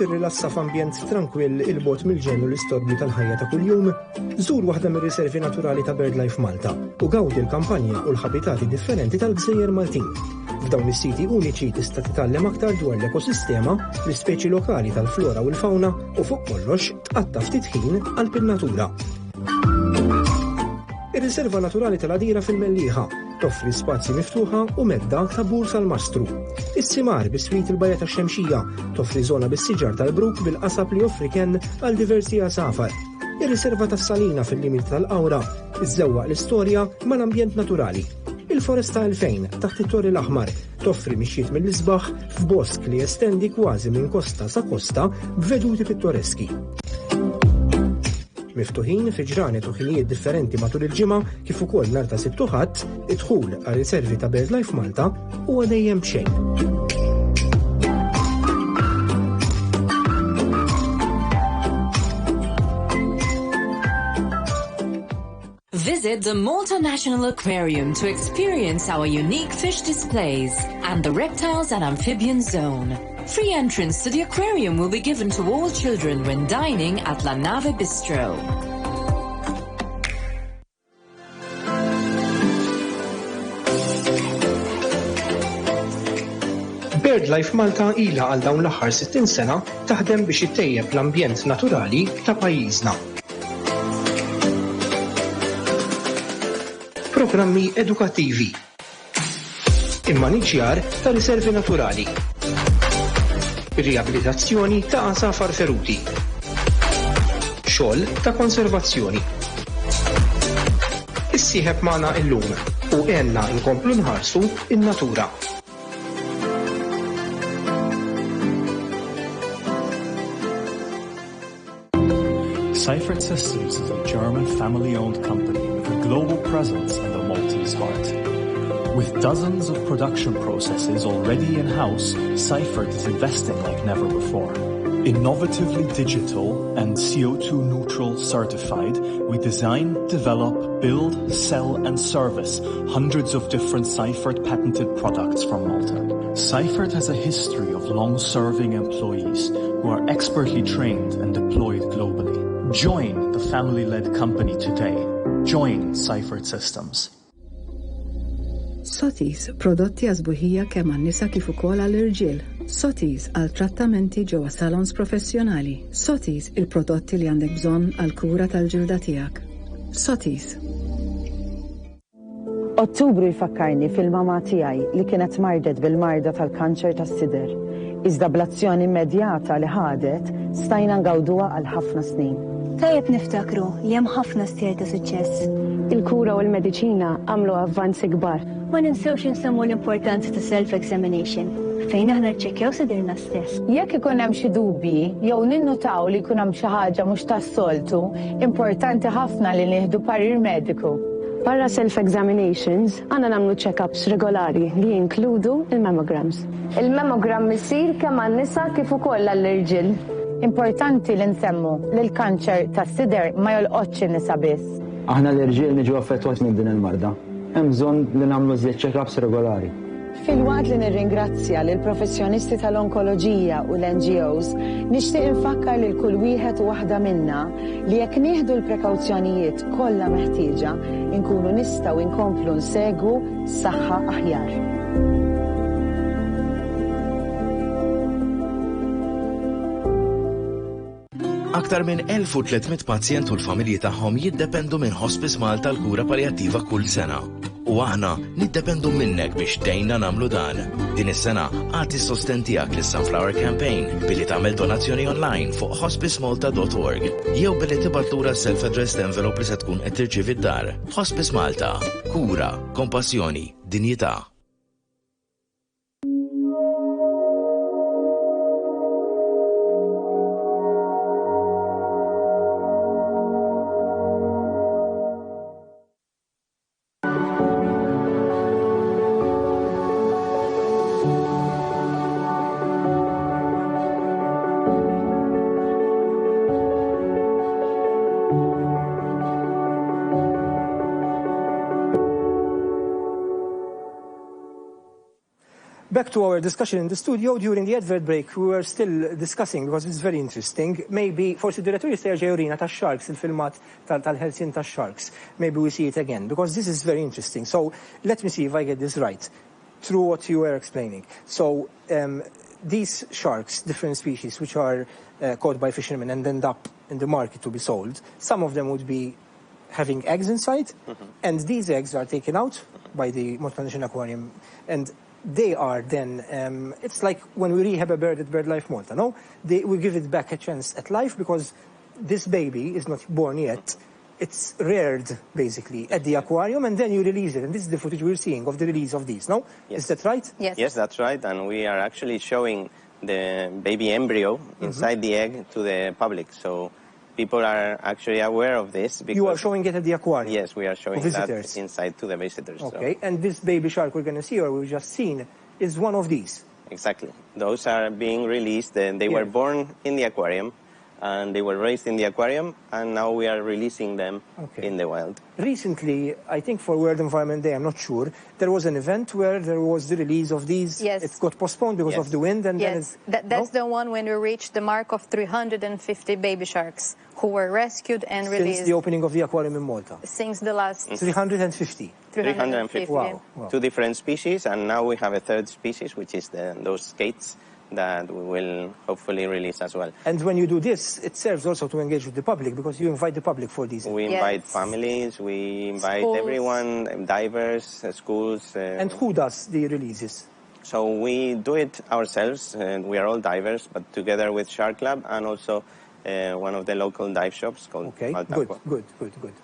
Tirrilassa f'ambjent tranquill il-bot mill-ġen u l-istorbju tal-ħajja ta' kuljum, żur waħda mir-riservi naturali ta' BirdLife Malta u gawdi l-kampanja u l-ħabitati differenti tal-Gżejjer Maltin. F'dawn is-siti uniċi tista' titgħallem aktar dwar l-ekosistema, l-ispeċi lokali tal-flora u l-fawna u fuq kollox tqatta' ftit ħin għall-natura. Ir-riserva naturali tal-Għadira fil-Mellieħa toffri spazji miftuħa u medda ta' bur tal-Mastru. Is-Simar biswit il-Bajja tax-Xemxija toffri żona bis-siġar tal-Bruk bil-qasab li joffri kenn għal diversi għasafar. Ir-riserva tas-Salina fil-limit tal-Qawra iżżewwaq l-istorja mal-ambjent naturali. Il-Foresta 2000 taħt it-Torri l-Aħmar toffri mixjiet mill-isbaħ f'bosk li jestendi kważi minn kosta sa kosta b'veduti pittoreski. Miftuħin fi ġranet u ħinijiet differenti matul il-ġimgħa kif ukoll nhar ta' Sibt u Ħadd, idħul għal riservi ta' BirdLife Malta huwa dejjem b'xejn. Visit the Malta National Aquarium to experience our unique fish displays and the reptiles and amphibians zone. Free entrance to the aquarium will be given to all children when dining at La Nave Bistro. BirdLife Malta ilha għal dawn l-aħħar 60 sena taħdem biex ittejjeb l-ambjent naturali ta' pajjiżna. Programmi edukattivi, immaniġġjar ta' riservi naturali, riabilitazzjoni ta' għasafar feruti, xogħol ta' konservazzjoni. Issieħeb magħna llum u għenna nkomplu nħarsu in-natura. Seifert Systems is a German family-owned company with a global presence and a Maltese heart. With dozens of production processes already in-house, Seifert is investing like never before. Innovatively digital and CO2 neutral certified, we design, develop, build, sell and service hundreds of different Seifert patented products from Malta. Seifert has a history of long-serving employees who are expertly trained and deployed globally. Join the family-led company today. Join Seifert Systems. Sotis, prodotti għazbuħija kemm għan-nisa kif ukoll għall-irġiel. Sotis għal trattamenti ġewwa salons professjonali. Sotis il-prodotti li għandek bżonn għal kura tal-ġilda tiegħek. Sotis. Ottubru jfakkarni fil-mama tiegħi li kienet mardet bil-marda tal-kanċer tas-sider. Iżda bl-azzjoni immedjata li ħadet stajna ngawduha għal ħafna snin. Tajjeb niftakru li hemm ħafna stjer ta' suċċess. Il-kura u l-mediċina għamlu avvanzi kbar. Ma ninsewx insemmu l-importanza ta' self-examination fejn aħna rċekkjaw sidirna stess. Jekk ikun hemm xi dubji jew ninnutaw li jkun hemm xi ħaġa mhux tas-soltu, importanti ħafna li nieħdu parir mediku. Barra self-examinations, għandna nagħmlu check-ups regolari li jinkludu il-mammograms. Il-mammogram isir kemm għan-nisa kif ukoll għall-irġiel. Importanti li nsemmu li l-kanċer tas-sider ma jolqotx in-nisa biss. Aħna l-irġiel niġu affettwati minn din il-marda. Hemm bżonn li nagħmlu żied check-ups regolari. Fil-waqt li nirringrazzja lil professjonisti tal-onkoloġija u l-NGOs, nixtieq infakkar lil kull wieħed u waħda minna li jekk nieħdu l-prekawzjonijiet kollha meħtieġa, inkunu nistgħu nkomplu nsegwu saħħa aħjar. Aktar minn 1300 pazjent u l-familji tagħhom jiddependu minn Hospice Malta l-kura paljattiva kull sena. U aħna niddependu minnek biex tgħinna nagħmlu dan. Din is-sena għati s-sosten tiegħek lis-Sunflower Campaign billi tagħmel donazzjoni online fuq hospicemalta.org jew billi tibgħat lura self-addressed envelope li se tkun qed tirċievi d-dar. Hospice Malta. Kura, kompassjoni, dinjità. Back to our discussion in the studio. During the advert break, we were still discussing, because it's very interesting, maybe, forsi direttori jista' jerġa' jurina tax-sharks, il-filmat tal-ħelsien tax-sharks. Maybe we see it again, because this is very interesting. So let me see if I get this right, through what you were explaining. So these sharks, different species, which are caught by fishermen and end up in the market to be sold, some of them would be having eggs inside, and these eggs are taken out by the Malta National Aquarium, and they are then, it's like when we rehab a bird at BirdLife Malta, no? We give it back a chance at life because this baby is not born yet. It's reared, basically, at the aquarium, and then you release it. And this is the footage we're seeing of the release of these, no? Yes. Is that right? Yes. Yes, that's right. And we are actually showing the baby embryo inside the egg to the public. So people are actually aware of this. Because you are showing it at the aquarium? Yes, we are showing that inside to the visitors. Okay, so. And this baby shark we're going to see, or we've just seen, is one of these? Exactly. Those are being released. They were born in the aquarium, and they were raised in the aquarium, and now we are releasing them in the wild. Recently, I think for World Environment Day, I'm not sure, there was an event where there was the release of these. Yes. It got postponed because of the wind. And yes, that's the one when we reached the mark of 350 baby sharks who were rescued and released. Since the opening of the aquarium in Malta? Since the last... 350? 350. Wow. 2 different species, and now we have a 3rd species, which is those skates that we will hopefully release as well. And when you do this, it serves also to engage with the public, because you invite the public for these. We invite families, we invite everyone, divers, schools. And who does the releases? So we do it ourselves, and we are all divers, but together with Shark Club and also one of the local dive shops called Malta. Good.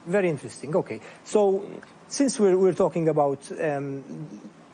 Very interesting. Okay, so since we're talking about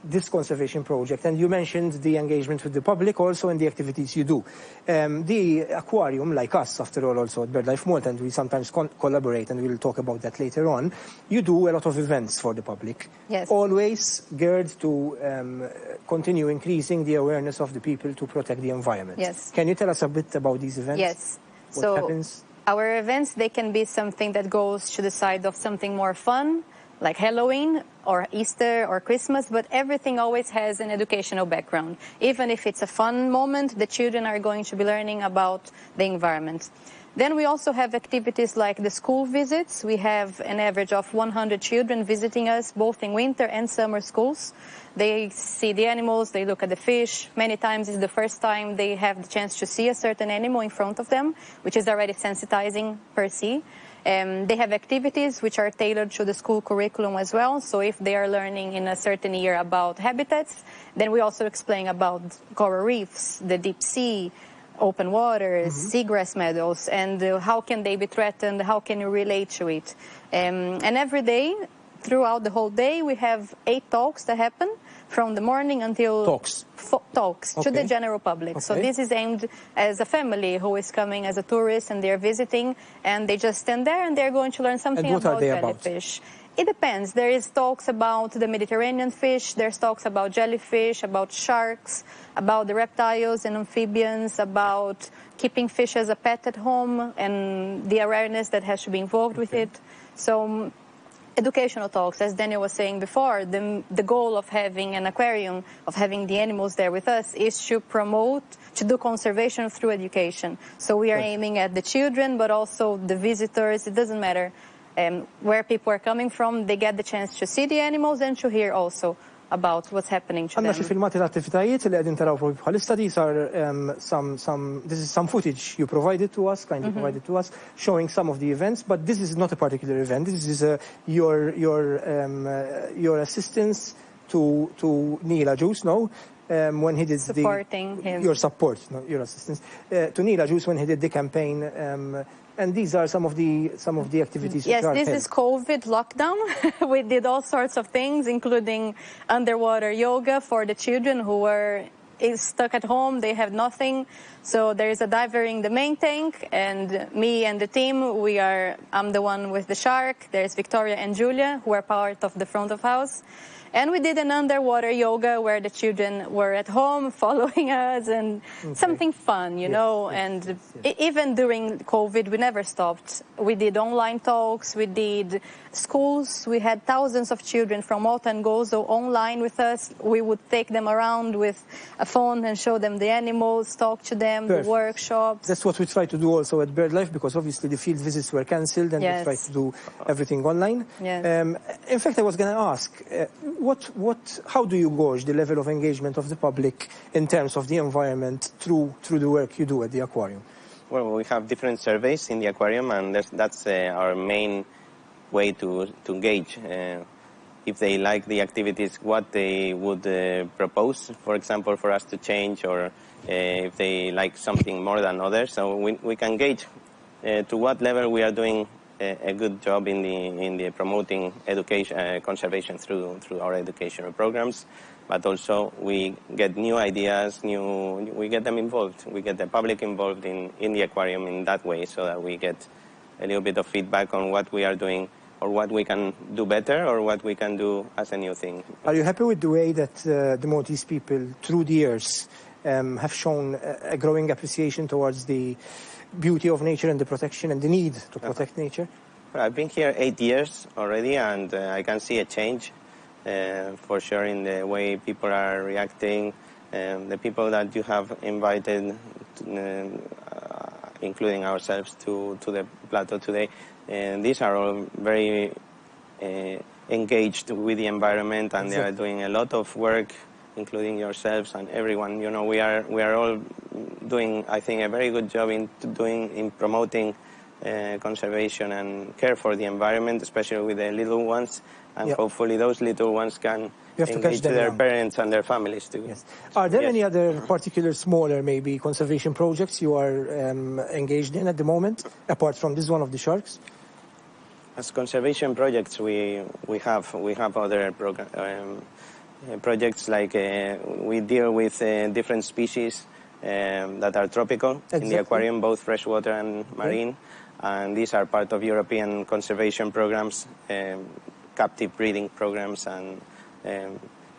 this conservation project, and you mentioned the engagement with the public also and the activities you do. The aquarium, like us, after all, also at BirdLife Malta, and we sometimes collaborate, and we'll talk about that later on, you do a lot of events for the public. Yes. Always geared to continue increasing the awareness of the people to protect the environment. Yes. Can you tell us a bit about these events? Yes. What happens? Our events, they can be something that goes to the side of something more fun, like Halloween or Easter or Christmas, but everything always has an educational background. Even if it's a fun moment, the children are going to be learning about the environment. Then we also have activities like the school visits. We have an average of 100 children visiting us, both in winter and summer schools. They see the animals, they look at the fish. Many times it's the first time they have the chance to see a certain animal in front of them, which is already sensitizing per se. They have activities which are tailored to the school curriculum as well. So if they are learning in a certain year about habitats, then we also explain about coral reefs, the deep sea, open waters, seagrass meadows, and how can they be threatened, how can you relate to it. And every day, throughout the whole day, we have 8 talks that happen from the morning until... Talks to the general public. So this is aimed as a family who is coming as a tourist and they're visiting, and they just stand there and they're going to learn something about jellyfish. It depends. There is talks about the Mediterranean fish, there's talks about jellyfish, about sharks, about the reptiles and amphibians, about keeping fish as a pet at home and the awareness that has to be involved with it. So educational talks, as Daniel was saying before, the goal of having an aquarium, of having the animals there with us, is to promote, to do conservation through education. So we are aiming at the children, but also the visitors. It doesn't matter where people are coming from, they get the chance to see the animals and to hear also about what's happening to them. Għanna xi filmati l-attivitajiet li qegħdin taraw propri bħalissa. These are this is some footage you provided to us, kindly provided to us, showing some of the events, but this is not a particular event. This is your assistance to Neil Ajus, no? When he did supporting him. Your support, not your assistance. To Neil Ajus when he did the campaign. And these are some of the activities. Yes, this is COVID lockdown. We did all sorts of things, including underwater yoga for the children who were stuck at home. They have nothing. So there is a diver in the main tank, and me and the team, I'm the one with the shark. There's Victoria and Julia, who are part of the front of house. And we did an underwater yoga where the children were at home following us, and something fun, you know. And even during COVID, we never stopped. We did online talks, we did schools. We had thousands of children from Malta and Gozo online with us. We would take them around with a phone and show them the animals, talk to them, the workshops. That's what we try to do also at BirdLife, because obviously the field visits were cancelled, and we try to do everything online. In fact, I was going to ask, how do you gauge the level of engagement of the public in terms of the environment through the work you do at the aquarium? Well, we have different surveys in the aquarium, and that's our main way to gauge if they like the activities, what they would propose, for example, for us to change, or if they like something more than others. So we can gauge to what level we are doing a good job in the promoting education, conservation through our educational programs, but also we get new ideas, we get them involved. We get the public involved in the aquarium in that way, so that we get a little bit of feedback on what we are doing, or what we can do better, or what we can do as a new thing. Are you happy with the way that the Maltese people, through the years, have shown a growing appreciation towards the beauty of nature and the protection and the need to protect nature? Well, I've been here 8 years already, and I can see a change for sure in the way people are reacting. The people that you have invited, including ourselves, to the plateau today, these are all very engaged with the environment, and they are doing a lot of work, including yourselves and everyone. You know, we are all doing, I think, a very good job in promoting conservation and care for the environment, especially with the little ones, and hopefully those little ones can engage their parents and their families too. Yes. Are there any other particular smaller, maybe, conservation projects you are engaged in at the moment, apart from this one of the sharks? As conservation projects, we have other projects, like we deal with different species that are tropical in the aquarium, both freshwater and marine. And these are part of European conservation programs, captive breeding programs, and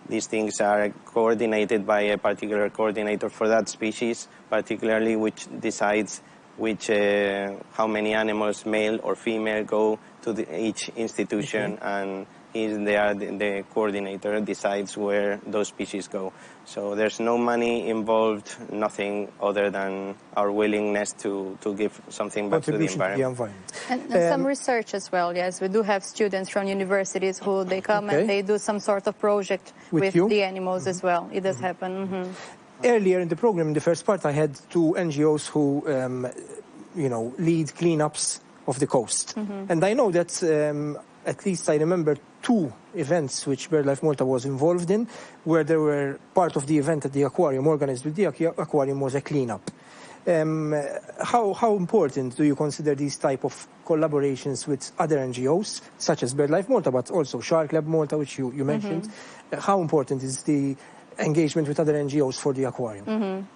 these things are coordinated by a particular coordinator for that species, particularly, which decides how many animals, male or female, go to each institution, and the coordinator decides where those species go. So there's no money involved, nothing other than our willingness to give something back to the environment. And some research as well, yes. We do have students from universities who they come and they do some sort of project with the animals as well. It does happen. Earlier in the program, in the first part, I had 2 NGOs who, lead cleanups of the coast. And I know that at least I remember 2 events which BirdLife Malta was involved in, where there were part of the event at the aquarium, organized with the aquarium, was a cleanup. How important do you consider these type of collaborations with other NGOs, such as BirdLife Malta, but also Shark Lab Malta, which you mentioned? How important is the engagement with other NGOs for the aquarium?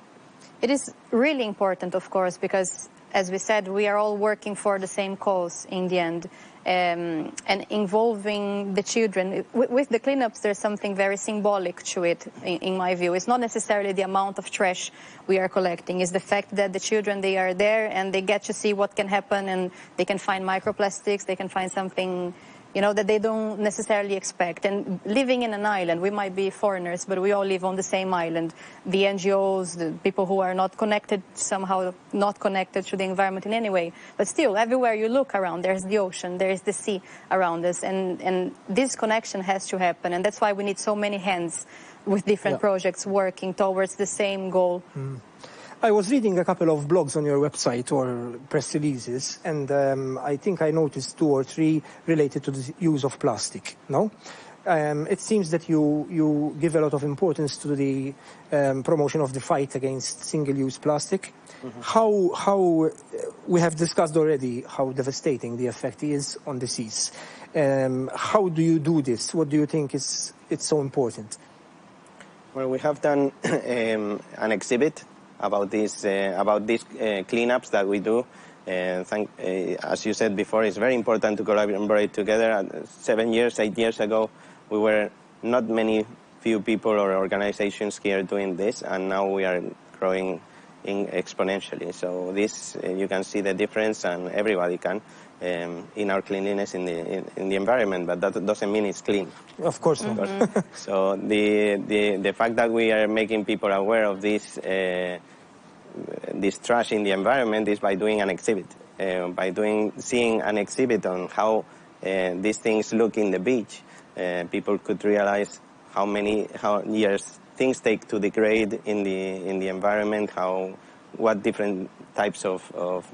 It is really important, of course, because, as we said, we are all working for the same cause in the end. And involving the children. With the cleanups, there's something very symbolic to it, in my view. It's not necessarily the amount of trash we are collecting. It's the fact that the children, they are there and they get to see what can happen, and they can find microplastics, they can find something, that they don't necessarily expect. And living in an island, we might be foreigners, but we all live on the same island. The NGOs, the people who are not connected, somehow not connected to the environment in any way. But still, everywhere you look around, there's the ocean, there's the sea around us. And this connection has to happen. And that's why we need so many hands with different projects working towards the same goal. I was reading a couple of blogs on your website or press releases, and I think I noticed 2 or 3 related to the use of plastic, no? It seems that you give a lot of importance to the promotion of the fight against single-use plastic. How we have discussed already how devastating the effect is on the seas. How do you do this? What do you think it's so important? Well, we have done an exhibit about these cleanups that we do. As you said before, it's very important to collaborate together. 8 years ago, we were not few people or organizations here doing this, and now we are growing exponentially. So this, you can see the difference, and everybody can, in our cleanliness in the environment, but that doesn't mean it's clean. Of course not. So the fact that we are making people aware of this trash in the environment is by doing an exhibit, seeing an exhibit on how these things look in the beach. People could realize how years things take to degrade in the environment, what different types of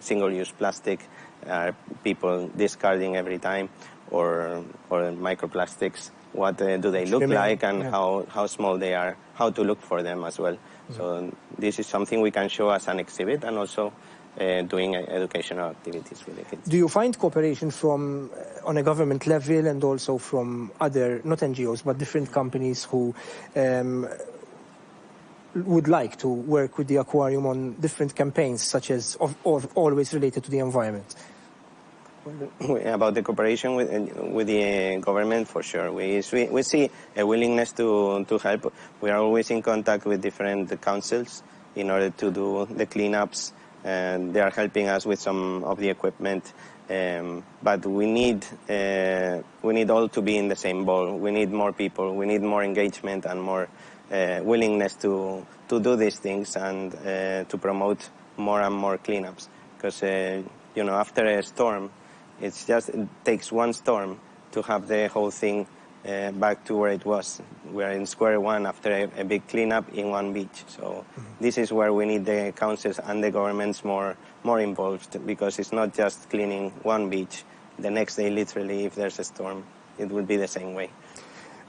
single-use plastic are people discarding every time, or microplastics. What do they look like, and how small they are, how to look for them as well. So this is something we can show as an exhibit, and also doing educational activities with the kids. Do you find cooperation from on a government level, and also from other, not NGOs, but different companies who would like to work with the aquarium on different campaigns, such as always related to the environment? About the cooperation with the government, for sure. We see a willingness to help. We are always in contact with different councils in order to do the cleanups, and they are helping us with some of the equipment. But we need all to be in the same boat. We need more people. We need more engagement and more willingness to do these things and to promote more and more cleanups. Because after a storm, it takes one storm to have the whole thing back to where it was. We are in square one after a big cleanup in one beach. So this is where we need the councils and the governments more involved, because it's not just cleaning one beach. The next day, literally, if there's a storm, it will be the same way.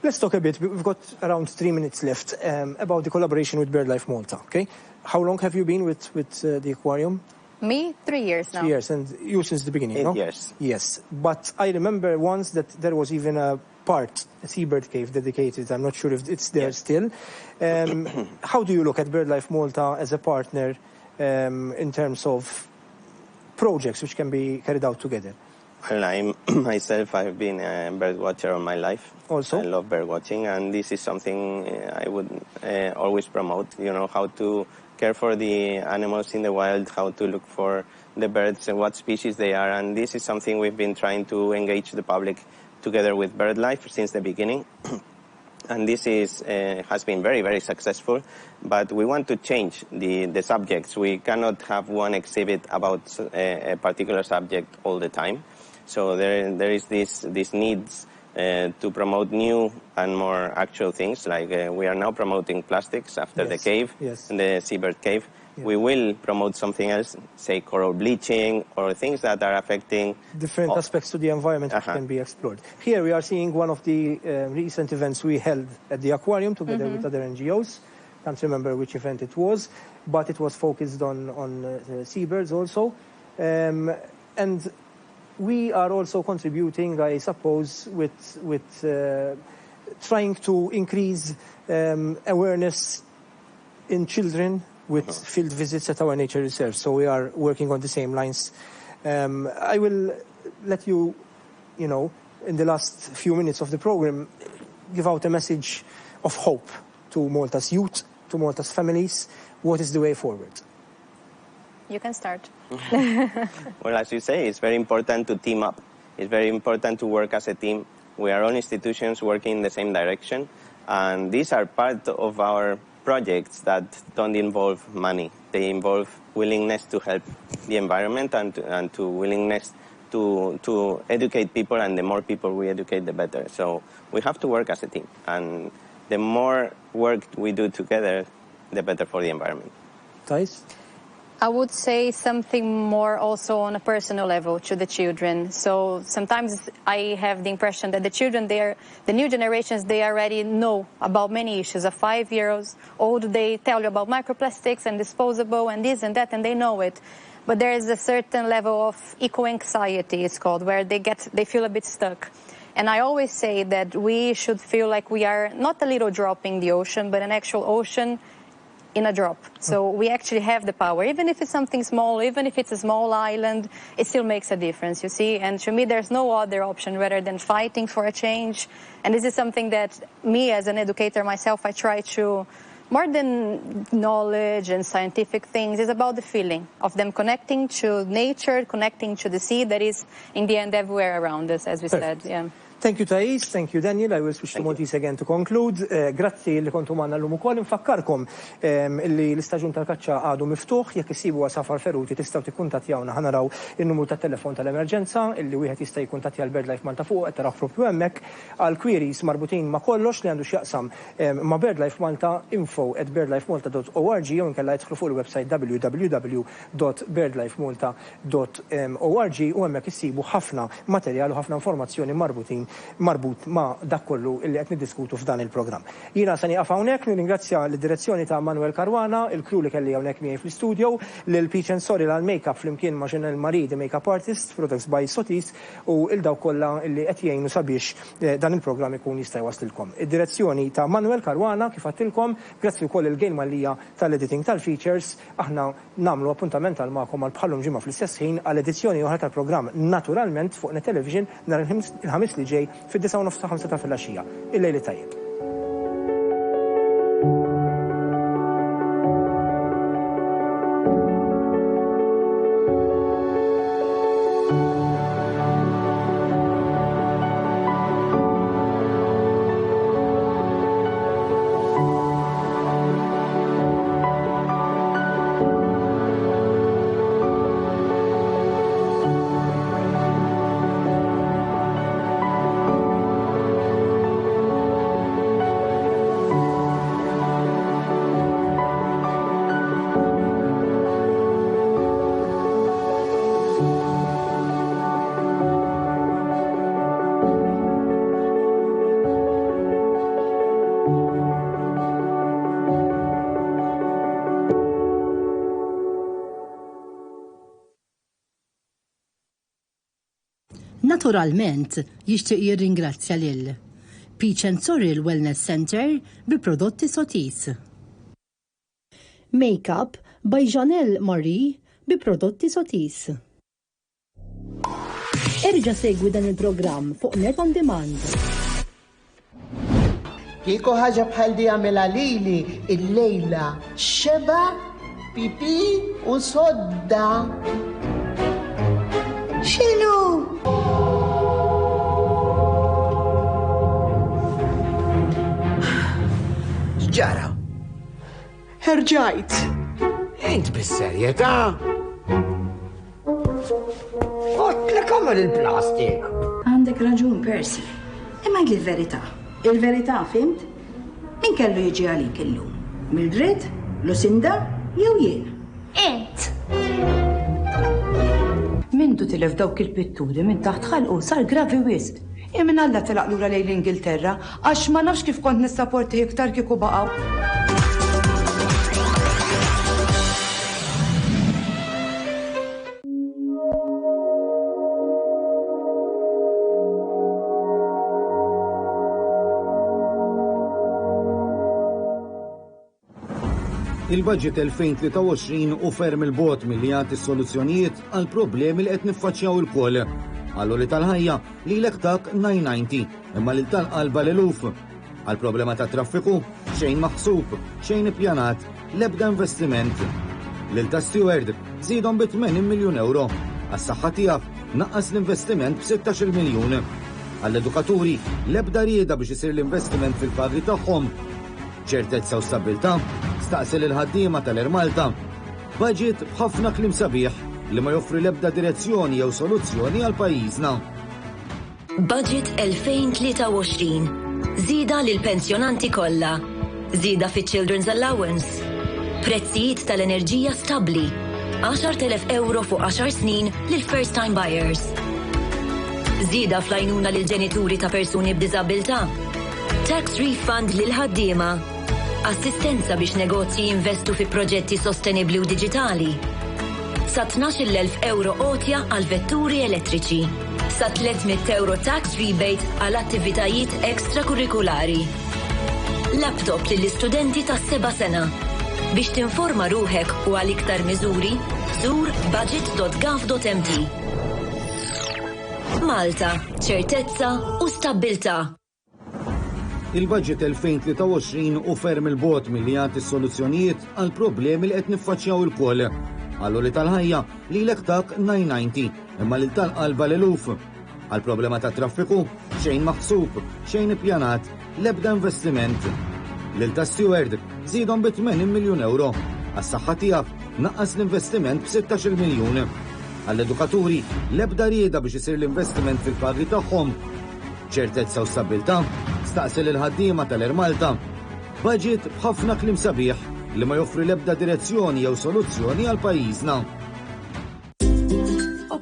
Let's talk a bit. We've got around 3 minutes left about the collaboration with BirdLife Malta. Okay, how long have you been with the aquarium? Me, 3 years now. 3 years, and you since the beginning, 8 years. Yes, but I remember once that there was even a seabird cave dedicated. I'm not sure if it's there still. How do you look at BirdLife Malta as a partner in terms of projects which can be carried out together? Well, I've been a bird watcher all my life. Also? I love bird watching, and this is something I would always promote, how to care for the animals in the wild, how to look for the birds and what species they are, and this is something we've been trying to engage the public together with BirdLife since the beginning. And this has been very, very successful, but we want to change the subjects. We cannot have one exhibit about a particular subject all the time. So there is this needs to promote new and more actual things, like we are now promoting plastics after the cave, the seabird cave. Yeah. We will promote something else, say coral bleaching or things that are affecting different aspects to the environment which can be explored. Here we are seeing one of the recent events we held at the aquarium together with other NGOs. Can't remember which event it was, but it was focused on seabirds also. And we are also contributing, I suppose, with trying to increase awareness in children with field visits at our nature reserve. So we are working on the same lines. I will let you, in the last few minutes of the program, give out a message of hope to Malta's youth, to Malta's families. What is the way forward? You can start. Well, as you say, it's very important to team up. It's very important to work as a team. We are all institutions working in the same direction, and these are part of our projects that don't involve money. They involve willingness to help the environment and to willingness to educate people, and the more people we educate, the better. So we have to work as a team, and the more work we do together, the better for the environment. Thais? I would say something more also on a personal level to the children. So sometimes I have the impression that the children, the new generations, they already know about many issues. A 5-year-old, they tell you about microplastics and disposable and this and that, and they know it. But there is a certain level of eco-anxiety, it's called, where they feel a bit stuck. And I always say that we should feel like we are not a little drop in the ocean, but an actual ocean in a drop. So we actually have the power. Even if it's something small, even if it's a small island, it still makes a difference, you see. And to me, there's no other option rather than fighting for a change. And this is something that me, as an educator myself, I try to, more than knowledge and scientific things, is about the feeling of them connecting to nature, connecting to the sea that is, in the end, everywhere around us, as we said. Yeah. Thank you, Thais. Thank you, Daniel. I will switch to Maltese again to conclude. Grazzi li kontu manna l-lum ukoll. Infakkarkom li l-istaġun tal-kaċċa għadu miftuħ. Jekk isibu safar Feruti tistgħu tikkuntattjawna. Ħanaraw in-numru tat-telefon tal-emerġenza illi wieħed jista' jikkuntattja l-BirdLife Malta fuq qed taraw proprju hemmhekk għal queries marbutin ma' kollox li għandu x'jaqsam ma' BirdLife Malta info@birdlifemalta.org jew inkella jidħlu fuq il-website www.birdlifemalta.org u hemmhekk issibu ħafna materjal u ħafna informazzjoni marbutin marbut ma' dak kollu illi qed niddiskutu f'dan il-programm. Jiena se nieqaf hawnhekk nirringrazzja l-direzzjoni ta' Manuel Caruana, il-crew li kelli hawnhekk miegħi fl-istudio, lil Peach and Sorry għall-makeup flimkien ma' Chanel Marie, the makeup artist, products by Sotis, u il-daw kollha illi qed jgħinu sabiex dan il-programm ikun jista' jwaslilkom. Id-direzzjoni ta' Manuel Caruana kif għattilkom, grazzi wkoll il-Gain Malija tal-editing tal-features, aħna nagħmlu appuntament għal magħkom għal bħalhom ġimgħa fl-istess ħin għal edizzjoni oħra tal-programm Naturalment fuq NET-Television nhar il-ħamis li ġej fid-9:05 ta' filgħaxija. Il-lejli tajjeb. Naturalment, jixtieq jirringrazzja lil Peach and Sorry Wellness Center bi prodotti Sotis. Makeup by Chanel Marie bi prodotti Sotis. Erġa' segwi dan il-programm fuq Net on Demand. Kieku ħaġa bħal di għamela lili il-lejla xeba, pipi u sodda. Xinu? Ġara. Herġajt. Int bis-serjetà? Otlek għamel il-plastik. Għandek raġun, Percy. Imma l verità. Il-verità, fimt? Min kellu jiġi għalik illum? Mildred, Lucinda, jew jien? Int. Mintu tilef dawk il-pitturi minn taħt ħalqu sar gravi wisq. Min Alla telaq lura lejn l-Ingilterra għax ma nafx kif kont nissapporti iktar kieku baqgħu. Il-budget 2023 u ferm il-bot milli jagħti soluzzjonijiet għal problemi li qed niffaċċjaw il-koll. Għallu li tal-ħajja li l-ektak 990, imma li tal-qalba l-eluf. Għal-problema ta' traffiku, xejn maħsub, xejn ippjanat, l-ebda investiment. Lil ta' steward, zidhom bi 80 miljun euro. Għas-saħħa tiegħek naqqas l-investiment b'16 miljun. Għall-edukaturi, l-ebda rieda biex isir l-investiment fil-pagri tagħhom. ċertezza u stabilta, staqsil il-ħaddiema tal-Air Malta. Budget b'ħafna klim sabiħ li ma joffri l-ebda direzzjoni jew soluzzjoni għal pajjiżna. Budget 2023. Żieda lil pensjonanti kollha. Żieda fi-Children's Allowance. Prezzijiet tal-enerġija stabbli. 10,000 euro fuq 10 snin lil first time buyers. Żieda fl-għajnuna lil ġenituri ta' persuni b'diżabilità. Tax refund lil ħaddiema. Assistenza biex negozji jinvestu fi proġetti sostenibli u diġitali. Sa 12,000 euro qotja għal vetturi elettriċi. Sa 300 euro tax rebate għal attivitajiet ekstrakurrikulari. Laptop lill-istudenti ta' 7 sena. Biex tinforma ruħek u għal iktar miżuri, zur budget.gov.mt. Malta, ċertezza u stabilta. Il-budget 2023 u ferm il-bot milli jagħti soluzzjonijiet għal problemi li qed niffaċċjaw il-koll. Għallu li tal-ħajja li l-ektak 990, imma li tal-qalba l-eluf. Għal-problema ta' traffiku, xejn maħsub, xejn ippjanat, l-ebda investiment. Lil ta' steward, zidhom bi 80 miljun euro. Għas-saħħa tiegħek naqqas l-investiment b'16 miljun. Għall-edukaturi, l-ebda rieda biex isir l-investiment fil-pagri tagħhom. ċertezza u stabilta, staqsil il-ħaddiema tal-Air Malta. Budget b'ħafna klim sabiħ li ma joffri l-ebda direzzjoni jew soluzzjoni għal pajjiżna.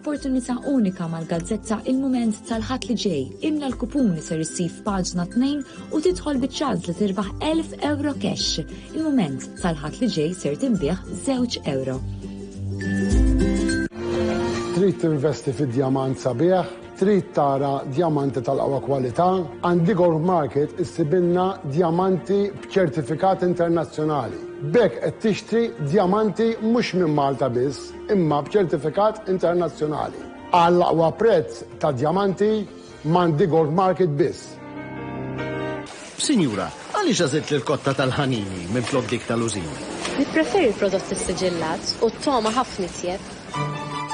opportunità unika mal-gazzetta Il-Mument tal-ħadd li ġej. Imla l-kupun li ser issir f'paġna 2 u tidħol biċ-ċans li tirbaħ 1000 euro cash. Il-Mument tal-ħadd li ġej ser tinbih 2 euro. Trid tinvesti fid-djamant sabiħ, trid tara djamanti tal-qwa kwalità, għandi Gold Market issibilna djamanti b'ċertifikat internazzjonali. Bekk qed tixtri djamanti mhux minn Malta biss, imma b'ċertifikat internazzjonali. Għall-aqwa prezz ta' djamanti m'għandi Gold Market biss. Sinjura, għaliex għażilt l-kotta tal-ħanini minn flok dik tal-użini? Nippreferi prodotti siġillat u t-toma ħafna iżjed.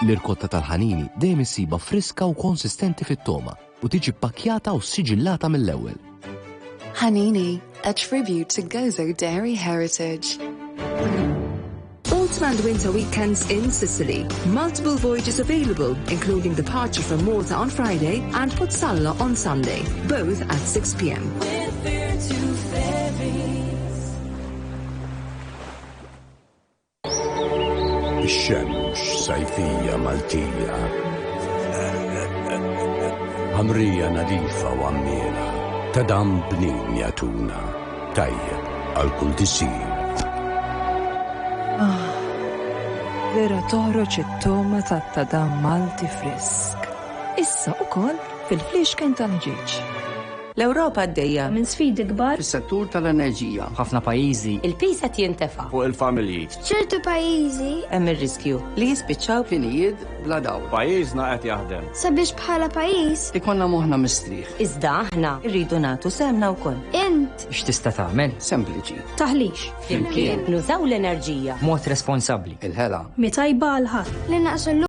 L-irkotta tal-ħanini dejjem issiba friska u konsistenti fit-toma u tiġi pakkjata u siġillata mill-ewwel. Hanini, a tribute to Gozo dairy heritage. Autumn and winter weekends in Sicily. Multiple voyages available, including departure from Malta on Friday and Pozzallo on Sunday, both at 6 p.m. الشمس صيفية مالتية عمرية نظيفة وعميرة تدعم بنين ياتونا طيب الكل تسير Vera toħroġ it-toma tat-tadam Malti frisk. Issa ukoll fil-fliexken tal-ġiġ. L-Ewropa għaddejja minn sfidi kbar fis-settur tal-enerġija. ħafna pajjiżi il-pis qed jintefa' Fuq il-familji. ċertu pajjiżi hemm ir-riskju li jispiċċaw Finijiet bla dawl. Pajjiżna qed jaħdem. sabiex bħala pajjiż. Ikonna moħħna mistrieħ. Iżda aħna rridu nagħtu semna wkoll. Int X'tista' tagħmel? Sempliċi. taħlix. Flimkien nużaw l-enerġija mod responsabbli. Il-ħela. Mi tajba għal ħadd li naqsu